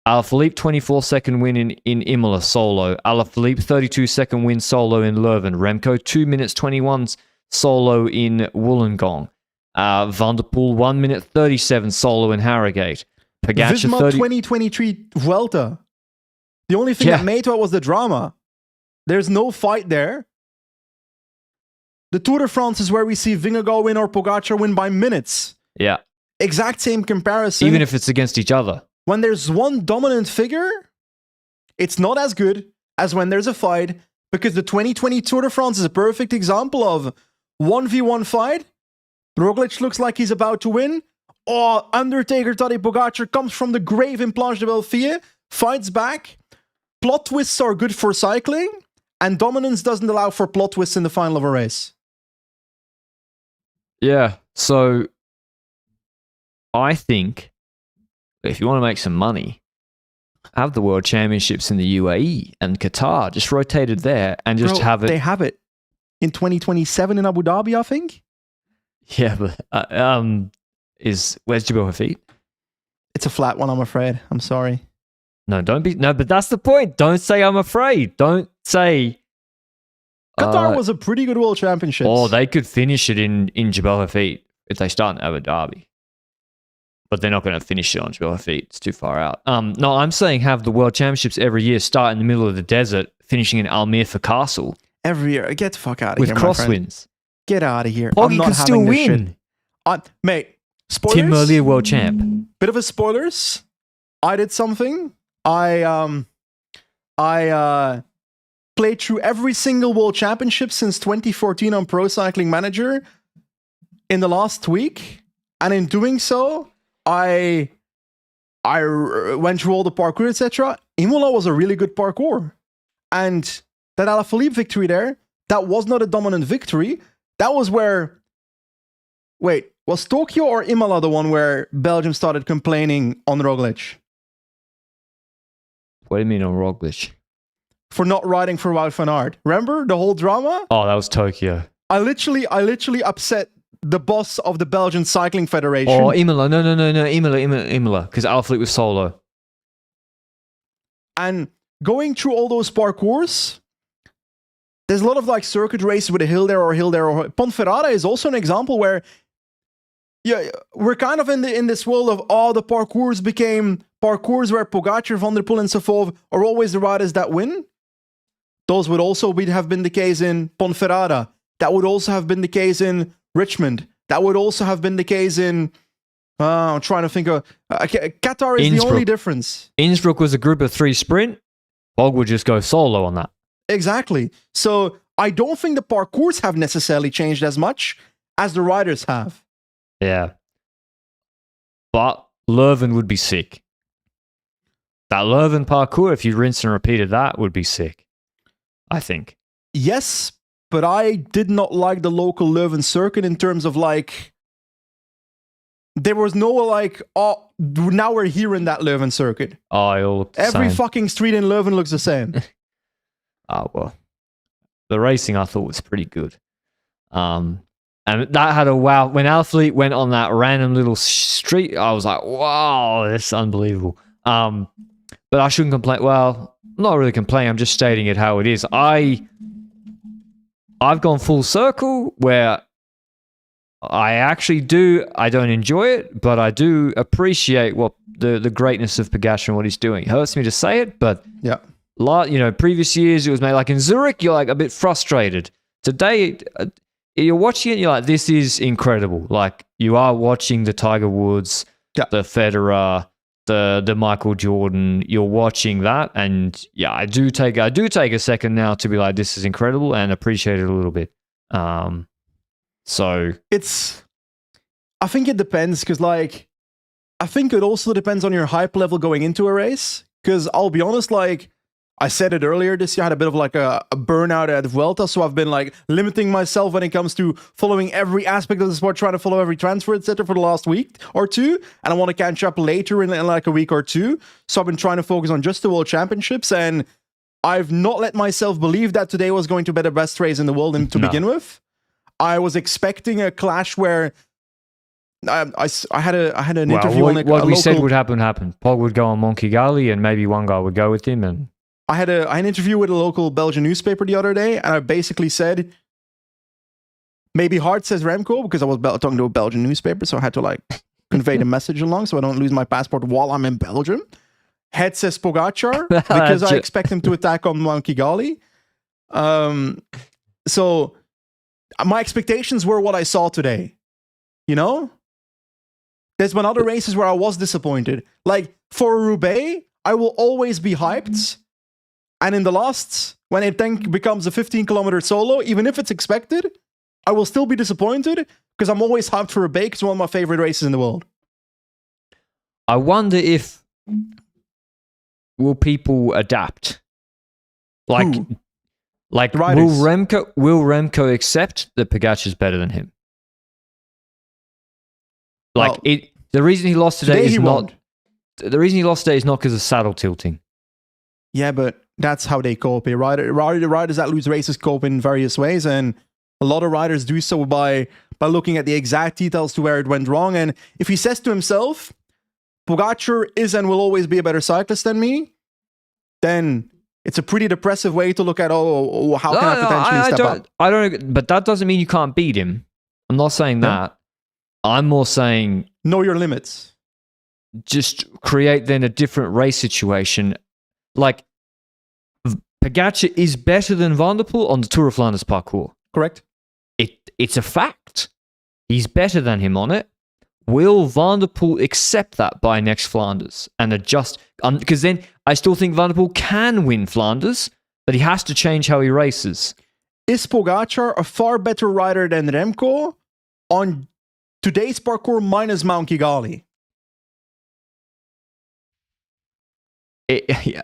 A: Alaphilippe 24-second win in Imola solo. Alaphilippe 32-second win solo in Leuven. Remco 2 minutes 21 solo in Wollongong. Van der Poel 1 minute 37 solo in Harrogate. Pogacar
B: Visma 2023 Vuelta. The only thing that made it was the drama. There's no fight there. The Tour de France is where we see Vingegaard win or Pogacar win by minutes.
A: Yeah.
B: Exact same comparison.
A: Even if it's against each other.
B: When there's one dominant figure, it's not as good as when there's a fight, because the 2020 Tour de France is a perfect example of 1v1 fight Roglic looks like he's about to win. Oh, Undertaker Tadej Pogacar comes from the grave in Planche de Belfier, fights back. Plot twists are good for cycling, and dominance doesn't allow for plot twists in the final of a race.
A: Yeah, so I think if you want to make some money, have the World Championships in the UAE and Qatar, just rotated there and just have it.
B: They have it in 2027 in Abu Dhabi, I think.
A: Yeah, but where's Jabal Hafid?
B: It's a flat one, I'm afraid. I'm sorry.
A: No, but that's the point. Don't say I'm afraid. Don't say
B: Qatar was a pretty good World Championships.
A: Or they could finish it in Jabal Hafid if they start in Abu Dhabi. But they're not going to finish it on Jabal Hafid. It's too far out. No, I'm saying have the World Championships every year start in the middle of the desert, finishing in Al Mirfa Castle.
B: Every year. Get the fuck out of
A: with
B: here,
A: crosswinds.
B: Get out of here.
A: Poggy can still win.
B: Mate, spoilers.
A: Tim Merlier world champ.
B: Bit of a spoilers. I did something. I played through every single World Championship since 2014 on Pro Cycling Manager in the last week, and in doing so, I went through all the parkour, etc. Imola was a really good parkour, and that Alaphilippe victory there, that was not a dominant victory. That was where... Wait, was Tokyo or Imola the one where Belgium started complaining on Roglic?
A: What do you mean on Roglic?
B: For not riding for Wout van Aert. Remember the whole drama?
A: Oh, that was Tokyo.
B: I literally upset the boss of the Belgian Cycling Federation.
A: Oh, Imola. No. Imola. Because Alaphilippe was solo.
B: And going through all those parkours, there's a lot of like circuit races with a hill there. Ponferrada is also an example where we're kind of in this world of the parkours became parkours where Pogacar, Van der Poel and so forth are always the riders that win. Those would also have been the case in Ponferrada. That would also have been the case in Richmond. That would also have been the case in... I'm trying to think of... Qatar is Innsbruck. The only difference.
A: Innsbruck was a group of 3 sprint. Bog would just go solo on that.
B: Exactly. So I don't think the parkours have necessarily changed as much as the riders have.
A: Yeah. But Leuven would be sick. That Leuven parkour, if you rinse and repeated that, would be sick. I think.
B: Yes, but I did not like the local Leuven circuit in terms of like... There was no like, oh, now we're here in that Leuven circuit.
A: Oh, it all looked the
B: Every
A: same.
B: fucking street in Leuven looks the same.
A: Well. The racing I thought was pretty good. And that had a wow. When Alaphilippe went on that random little street, I was like, wow, that's unbelievable. But I shouldn't complain. Well, I'm not really complaining. I'm just stating it how it is. I've gone full circle where I actually I don't enjoy it, but I do appreciate what the greatness of Pogacar and what he's doing. It hurts me to say it, but
B: yeah.
A: Previous years it was made like in Zurich, you're like a bit frustrated. Today, you're watching it, you're like, this is incredible. Like you are watching the Tiger Woods, the Federer, the Michael Jordan. You're watching that, and yeah, I do take a second now to be like, this is incredible and appreciate it a little bit. So
B: I think it depends because like, I think it also depends on your hype level going into a race. Because I'll be honest, like I said it earlier this year, I had a bit of like a burnout at Vuelta, so I've been like limiting myself when it comes to following every aspect of the sport, trying to follow every transfer, etc. for the last week or two, and I want to catch up later in like a week or two. So I've been trying to focus on just the World Championships, and I've not let myself believe that today was going to be the best race in the world to begin with. I was expecting a clash where I had an interview on
A: what we said would happen. Pog would go on Kigali, and maybe one guy would go with him. And
B: I had an interview with a local Belgian newspaper the other day, and I basically said, maybe Hart says Remco, because I was talking to a Belgian newspaper, so I had to like convey the message along so I don't lose my passport while I'm in Belgium. Head says Pogacar, because I expect him to attack on Mount Kigali. So my expectations were what I saw today. You know? There's been other races where I was disappointed. Like, for Roubaix, I will always be hyped. And in the last, when it then becomes a 15-kilometer solo, even if it's expected, I will still be disappointed because I'm always hyped for a Bake. It's one of my favorite races in the world.
A: I wonder if will people adapt? Like,
B: Who?
A: like
B: The
A: will
B: riders.
A: Remco accept that Pogacar's better than him? Like
B: Well,
A: the reason he lost today is not
B: won't.
A: the reason he lost today is not because of saddle tilting.
B: Yeah, but that's how they cope. Riders that lose races cope in various ways, and a lot of riders do so by looking at the exact details to where it went wrong. And if he says to himself, Pogacar is and will always be a better cyclist than me, then it's a pretty depressive way to look at, how can I potentially step up?
A: I don't, but that doesn't mean you can't beat him. I'm not saying that. I'm more saying
B: Know your limits.
A: just create then a different race situation. Like, Pogacar is better than Van der Poel on the Tour of Flanders parcours.
B: Correct?
A: It's a fact. He's better than him on it. Will Van der Poel accept that by next Flanders and adjust? Because then I still think Van der Poel can win Flanders, but he has to change how he races.
B: Is Pogacar a far better rider than Remco on today's parcours minus Mount Kigali?
A: Yeah.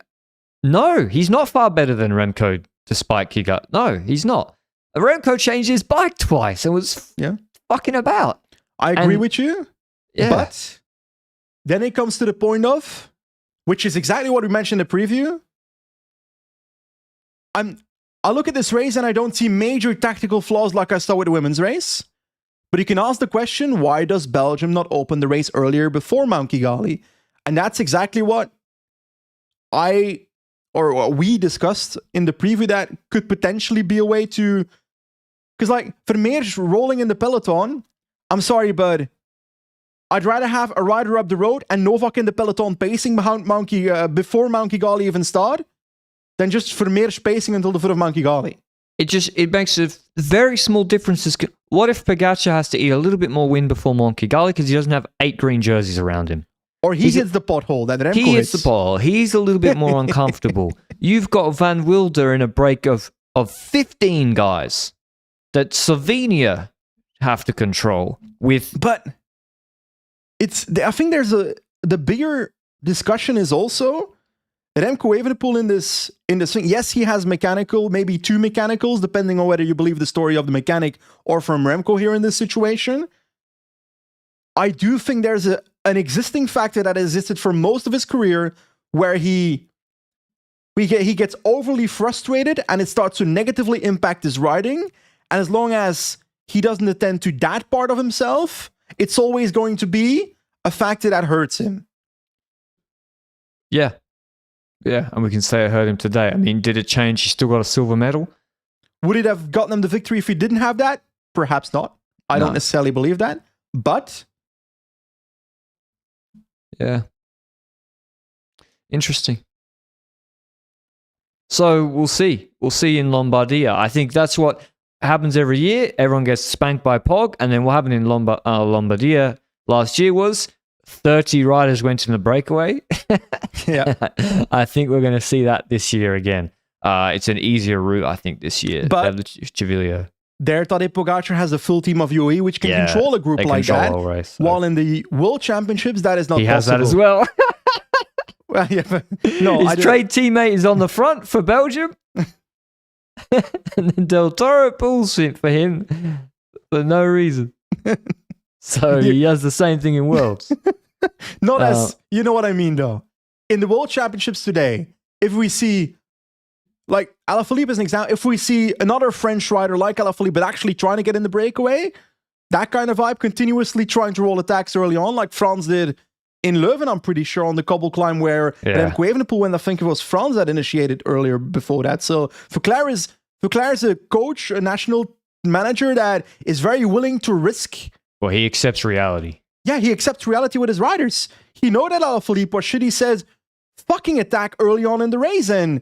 A: No, he's not far better than Remco despite Kigali. No, he's not. Remco changed his bike twice and was fucking about.
B: I agree with you.
A: Yeah.
B: But then it comes to the point of, which is exactly what we mentioned in the preview. I look at this race and I don't see major tactical flaws like I saw with the women's race. But you can ask the question, why does Belgium not open the race earlier before Mount Kigali? And that's exactly what we discussed in the preview that could potentially be a way to... Because like, Vermeer's rolling in the peloton, I'm sorry, but I'd rather have a rider up the road and Novak in the peloton pacing behind before Mount Kigali even start than just Vermeer's pacing until the foot of Mount Kigali.
A: It makes a very small differences. What if Pogacar has to eat a little bit more wind before Mont Kigali because he doesn't have 8 green jerseys around him?
B: Or he hits the pothole that Remco
A: He hits
B: hits.
A: the ball. He's a little bit more uncomfortable. You've got Van Wilder in a break of 15 guys that Slovenia have to control with.
B: But I think the bigger discussion is also Remco Evenepoel in this thing. Yes, he has maybe 2 mechanicals, depending on whether you believe the story of the mechanic or from Remco here in this situation. I do think there's an existing factor that existed for most of his career where he gets overly frustrated and it starts to negatively impact his riding. And as long as he doesn't attend to that part of himself, it's always going to be a factor that hurts him.
A: Yeah. Yeah, and we can say it hurt him today. I mean, did it change? He still got a silver medal?
B: Would it have gotten him the victory if he didn't have that? Perhaps not. I don't necessarily believe that. But...
A: yeah. Interesting. So we'll see. We'll see in Lombardia. I think that's what happens every year. Everyone gets spanked by Pog, and then what happened in Lombardia last year was 30 riders went in the breakaway.
B: Yeah.
A: I think we're going to see that this year again. It's an easier route, I think, this year.
B: But
A: Civiglio.
B: There, Tadej Pogacar has a full team of UAE, which can control a group like that.
A: Race,
B: while in the World Championships, that is not possible.
A: He has that as well.
B: Well, yeah, but no,
A: his trade teammate is on the front for Belgium. And then Del Toro pulls it for him for no reason. So he has the same thing in Worlds.
B: Not as, you know what I mean, though. In the World Championships today, if we see, like Alaphilippe as an example, if we see another French rider like Alaphilippe, but actually trying to get in the breakaway, that kind of vibe, continuously trying to roll attacks early on, like Frans did in Leuven, I'm pretty sure, on the cobble climb where Remco Evenepoel went. I think it was Frans that initiated earlier before that. So Verclair is a coach, a national manager that is very willing to risk.
A: Well, he accepts reality.
B: Yeah, he accepts reality with his riders. He know that Alaphilippe was shit. He says, fucking attack early on in the race. And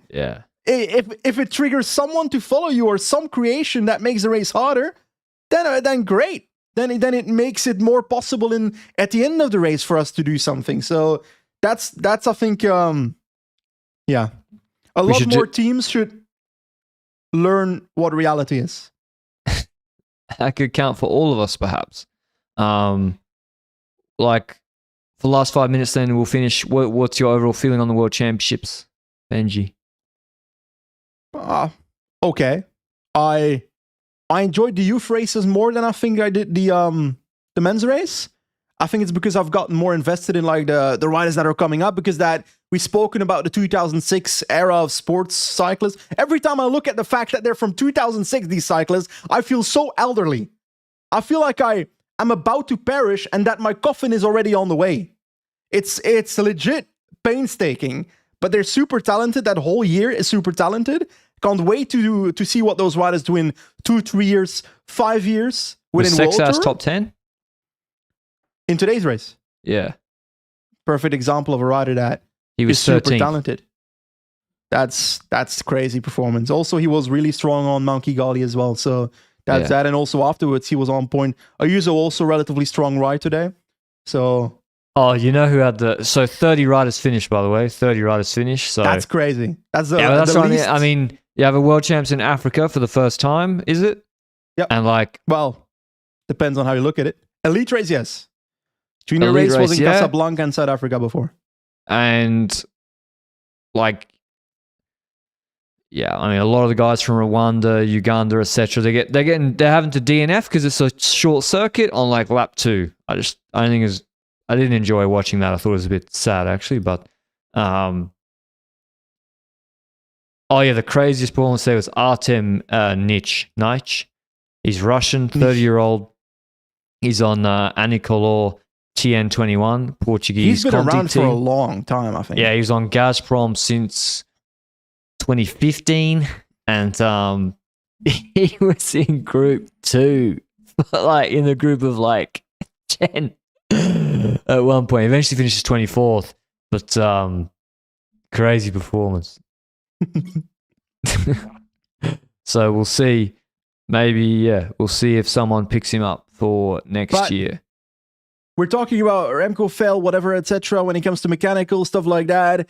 B: if it triggers someone to follow you or some creation that makes the race harder, then great. Then it makes it more possible at the end of the race for us to do something. So that's I think, a lot more teams should learn what reality is.
A: that could count for all of us, perhaps. Like for the last 5 minutes, then we'll finish. What's your overall feeling on the World Championships, Benji?
B: Okay. I enjoyed the youth races more than I think I did the men's race. I think it's because I've gotten more invested in like the riders that are coming up, because that we've spoken about the 2006 era of sports cyclists. Every time I look at the fact that they're from 2006, these cyclists, I feel so elderly. I feel like I'm about to perish and that my coffin is already on the way. It's legit painstaking, but they're super talented. That whole year is super talented. Can't wait to see what those riders do in 2, 3 years, 5 years within World Tour.
A: top 10?
B: In today's race.
A: Yeah.
B: Perfect example of a rider that
A: he was
B: super
A: 13th.
B: talented. That's crazy performance. Also, he was really strong on Mount Kigali as well. So that's that. And also afterwards, he was on point. Ayuso also relatively strong ride today. So.
A: Oh, you know who had 30 riders finished, by the way. 30 riders finished. So
B: that's crazy. That's the,
A: yeah, that's
B: the
A: right.
B: least.
A: I mean, you have a world champs in Africa for the first time, is it?
B: Yep.
A: And like,
B: well, depends on how you look at it. Elite race, yes. Junior
A: Elite
B: race was in
A: yeah.
B: Casablanca in South Africa before.
A: And like, yeah, I mean, a lot of the guys from Rwanda, Uganda, etc., they're having to DNF because it's a short circuit on like lap 2. I didn't enjoy watching that. I thought it was a bit sad actually, but oh yeah, the craziest performance there was Artem Nich. He's Russian, 30-year-old. He's on Anicolor TN21, Portuguese.
B: He's been
A: Conti
B: around
A: team
B: for a long time, I think.
A: Yeah, he was on Gazprom since 2015, and he was in Group 2, like in a group of like 10 at one point. Eventually finishes 24th, but crazy performance. So we'll see. Maybe, we'll see if someone picks him up for next year.
B: We're talking about Remco fail, whatever, etc. When it comes to mechanical stuff like that,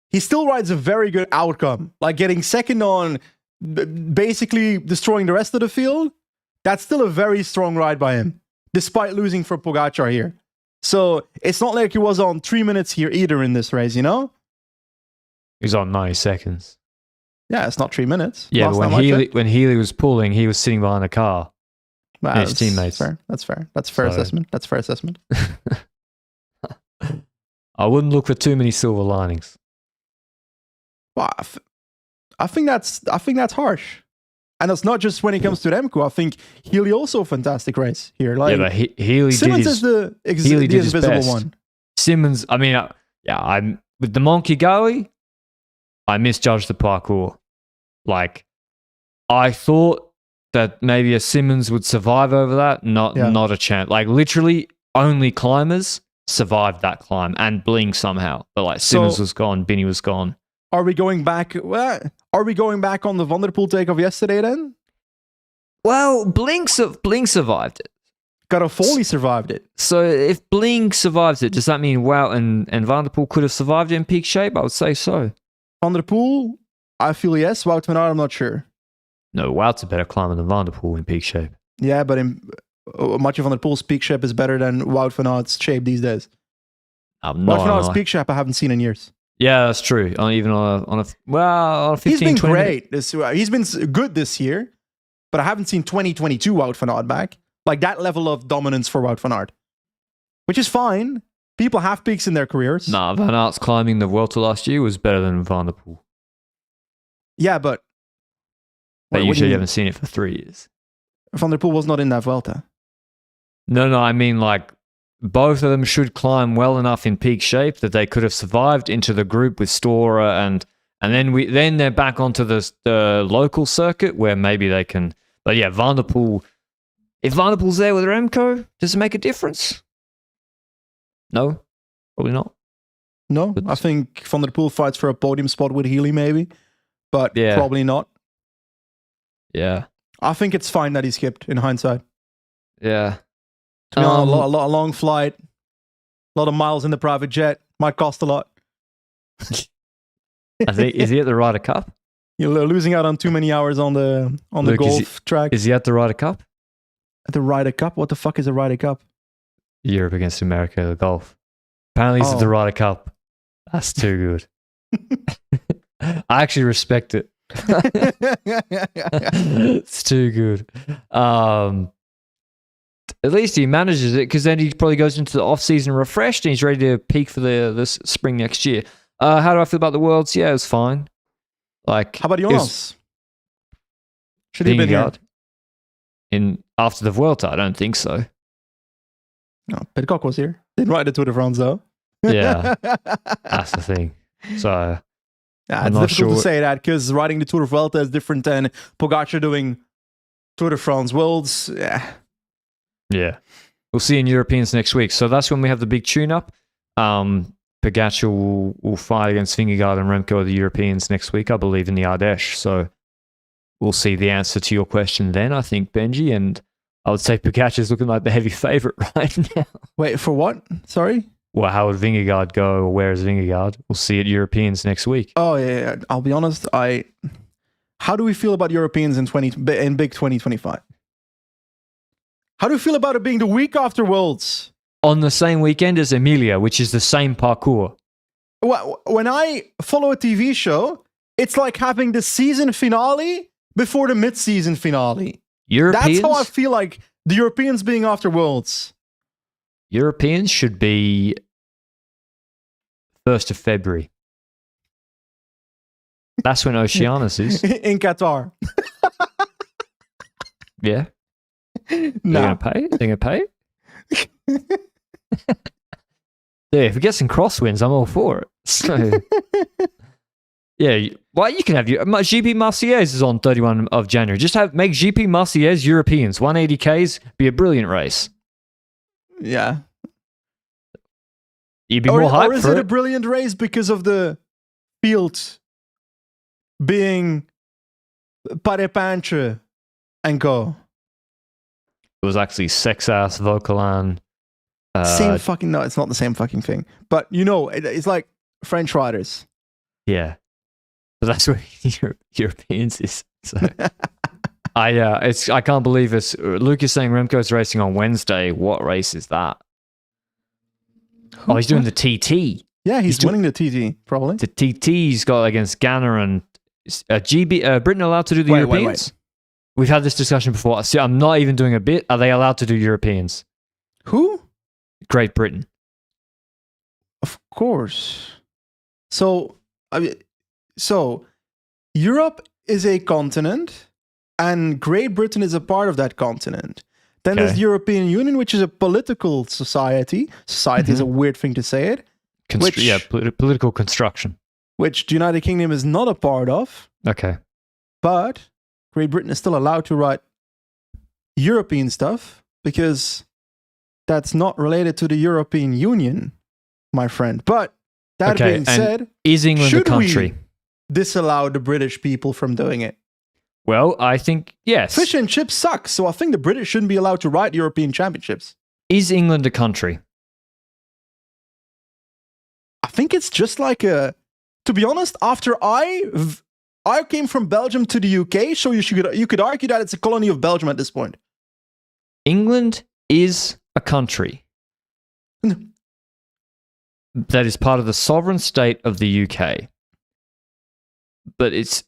B: he still rides a very good outcome. Like getting second on basically destroying the rest of the field. That's still a very strong ride by him, despite losing for Pogacar here. So it's not like he was on 3 minutes here either in this race, you know?
A: He was on 90 seconds.
B: Yeah, it's not 3 minutes.
A: Yeah, but when Healy was pulling, he was sitting behind a car. His teammates.
B: That's fair. That's fair assessment. That's fair assessment.
A: I wouldn't look for too many silver linings.
B: Well, I think that's harsh, and it's not just when it comes to Remco. I think Healy also a fantastic race here. Like,
A: yeah, but Healy
B: Simmons
A: did
B: is the invisible
A: best.
B: one.
A: Simmons, I mean, I'm with the Mount Kigali. I misjudged the parkour. Like, I thought that maybe a Simmons would survive over that. Not a chance. Like, literally, only climbers survived that climb and Bling somehow. But like, Simmons was gone, Binny was gone.
B: Are we going back? Are we going back on the Van der Poel take of yesterday then?
A: Well, Bling survived it.
B: Garofoli survived it.
A: So if Bling survives it, does that mean Wout and Van der Poel could have survived it in peak shape? I would say so.
B: Van der Poel, I feel yes. Wout van Aert, I'm not sure.
A: No, Wout's a better climber than Van der Poel in peak shape.
B: Yeah, but Mathieu van der Poel's peak shape is better than Wout van Aert's shape these days. Wout van Aert's peak shape I haven't seen in years.
A: Yeah, that's true. Even on a 15,
B: he's been
A: 20
B: great. He's been good this year, but I haven't seen 2022 Wout van Aert back. Like that level of dominance for Wout van Aert, which is fine. People have peaks in their careers.
A: Nah, Van Aert's climbing the Vuelta last year was better than Van der Poel.
B: Yeah, but
A: you haven't seen it for 3 years.
B: Van der Poel was not in that Vuelta.
A: No, I mean like both of them should climb well enough in peak shape that they could have survived into the group with Stora and then they're back onto the local circuit where maybe they can. But yeah, Van der Poel. If Van der Poel's there with Remco, does it make a difference? No, probably not.
B: No, I think Van der Poel fights for a podium spot with Healy maybe, but probably not.
A: Yeah.
B: I think it's fine that he skipped in hindsight.
A: Yeah.
B: To be honest, a long flight, a lot of miles in the private jet, might cost a lot.
A: I think is he at the Ryder Cup?
B: You're losing out on too many hours on the
A: Luke,
B: golf track.
A: Is he at the Ryder Cup?
B: The Ryder Cup? What the fuck is a Ryder Cup?
A: Europe against America, golf. Apparently, it's the Ryder Cup. That's too good. I actually respect it. It's too good. At least he manages it, because then he probably goes into the off-season refreshed and he's ready to peak for this spring next year. How do I feel about the Worlds? Yeah, it was fine. Like,
B: how about Jonas? Should he have been here?
A: After the Vuelta? I don't think so.
B: No, Pidcock was here. Didn't ride the Tour de France though.
A: Yeah, that's the thing. So
B: yeah, it's difficult to say that, because riding the Tour de Vuelta is different than Pogacar doing Tour de France Worlds.
A: Yeah. We'll see in Europeans next week. So that's when we have the big tune-up. Pogacar will fight against Vingegaard and Remco of the Europeans next week, I believe, in the Ardèche. So we'll see the answer to your question then, I think, Benji. And I would say Pogacar's looking like the heavy favourite right now.
B: Wait, for what? Sorry?
A: Well, how would Vingegaard go, or where is Vingegaard? We'll see at Europeans next week.
B: Oh, yeah. I'll be honest. How do we feel about Europeans in big 2025? How do you feel about it being the week after Worlds?
A: On the same weekend as Emilia, which is the same parcours.
B: Well, when I follow a TV show, it's like having the season finale before the mid-season finale.
A: Europeans?
B: That's how I feel like the Europeans being after Worlds.
A: Europeans should be 1st of February. That's when Oceanus is.
B: In Qatar.
A: Yeah.
B: No.
A: They're going to pay? Yeah, if we get some crosswinds, I'm all for it. So, yeah, well, you can have GP Marseillaise is on 31 of January. Just make GP Marseillaise Europeans. 180Ks, be a brilliant race.
B: Yeah.
A: You'd be more hyped
B: or is
A: for
B: it a brilliant race because of the field being Parepanche and go?
A: It was actually Sexas, Vocalan.
B: Same fucking... No, it's not the same fucking thing. But, it's like French riders.
A: Yeah. But that's where Europeans is. So I can't believe it's... Luke is saying Remco's racing on Wednesday. What race is that? Oh, he's doing the TT.
B: Yeah, he's winning the TT, probably.
A: The TT's got against Ganna and... Britain allowed to do the Europeans? Wait. We've had this discussion before. See, I'm not even doing a bit. Are they allowed to do Europeans?
B: Who?
A: Great Britain.
B: Of course. So Europe is a continent, and Great Britain is a part of that continent. Then there's the European Union, which is a political society. Society is a weird thing to say it.
A: Political construction.
B: Which the United Kingdom is not a part of.
A: Okay.
B: But Great Britain is still allowed to write European stuff, because that's not related to the European Union, my friend. But that being said,
A: is England a country?
B: We disallow the British people from doing it?
A: Well, I think yes.
B: Fish and chips suck, so I think the British shouldn't be allowed to ride European championships.
A: Is England a country?
B: I think it's just like a... To be honest, after I came from Belgium to the UK, so you could argue that it's a colony of Belgium at this point.
A: England is a country that is part of the sovereign state of the UK. But it's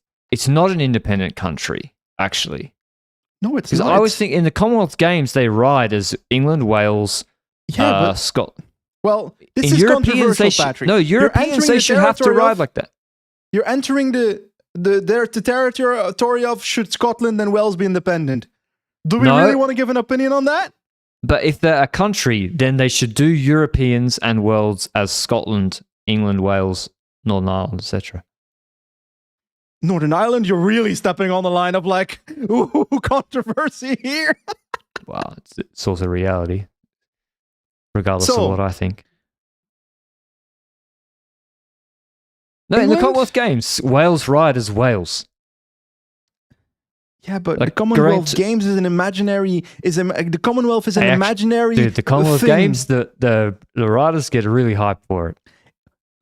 A: not an independent country, actually.
B: No, it's
A: not. Because I always think in the Commonwealth Games, they ride as England, Wales, Scotland.
B: Well, this is controversial, Patrick.
A: No, Europeans, they should have to ride like that.
B: You're entering the territory of should Scotland and Wales be independent. Do we really want to give an opinion on that?
A: But if they're a country, then they should do Europeans and Worlds as Scotland, England, Wales, Northern Ireland, etc.
B: Northern Ireland, you're really stepping on the line of like, ooh, controversy here.
A: Well, it's also reality, regardless of what I think. No, England? In the Commonwealth Games, Wales ride as Wales.
B: Yeah, but the Commonwealth Games is an imaginary. The Commonwealth is an imaginary.
A: Dude, the Commonwealth Games, the riders get really hyped for it.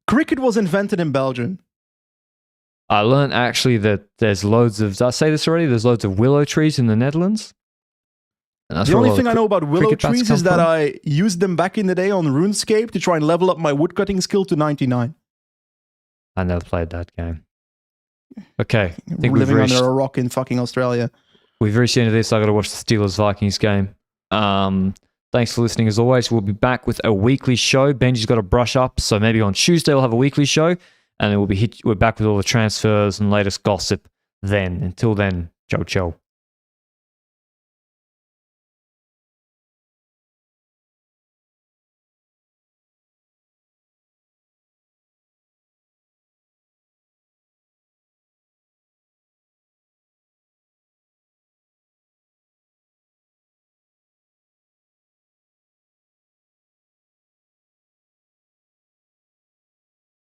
B: Cricket was invented in Belgium.
A: I learned actually that there's loads of. Did I say this already? There's loads of willow trees in the Netherlands. And that's
B: The
A: where a
B: only
A: lot
B: thing
A: of
B: I know about willow
A: cricket bats
B: trees
A: come
B: is that
A: from.
B: I used them back in the day on RuneScape to try and level up my woodcutting skill to 99.
A: I never played that game. Okay, I think
B: Living under a rock in fucking Australia.
A: we've reached the end of this. I got to watch the Steelers-Vikings game. Thanks for listening as always. We'll be back with a weekly show. Benji's got to brush up, so maybe on Tuesday we'll have a weekly show, and then we're back with all the transfers and latest gossip then. Until then, ciao ciao.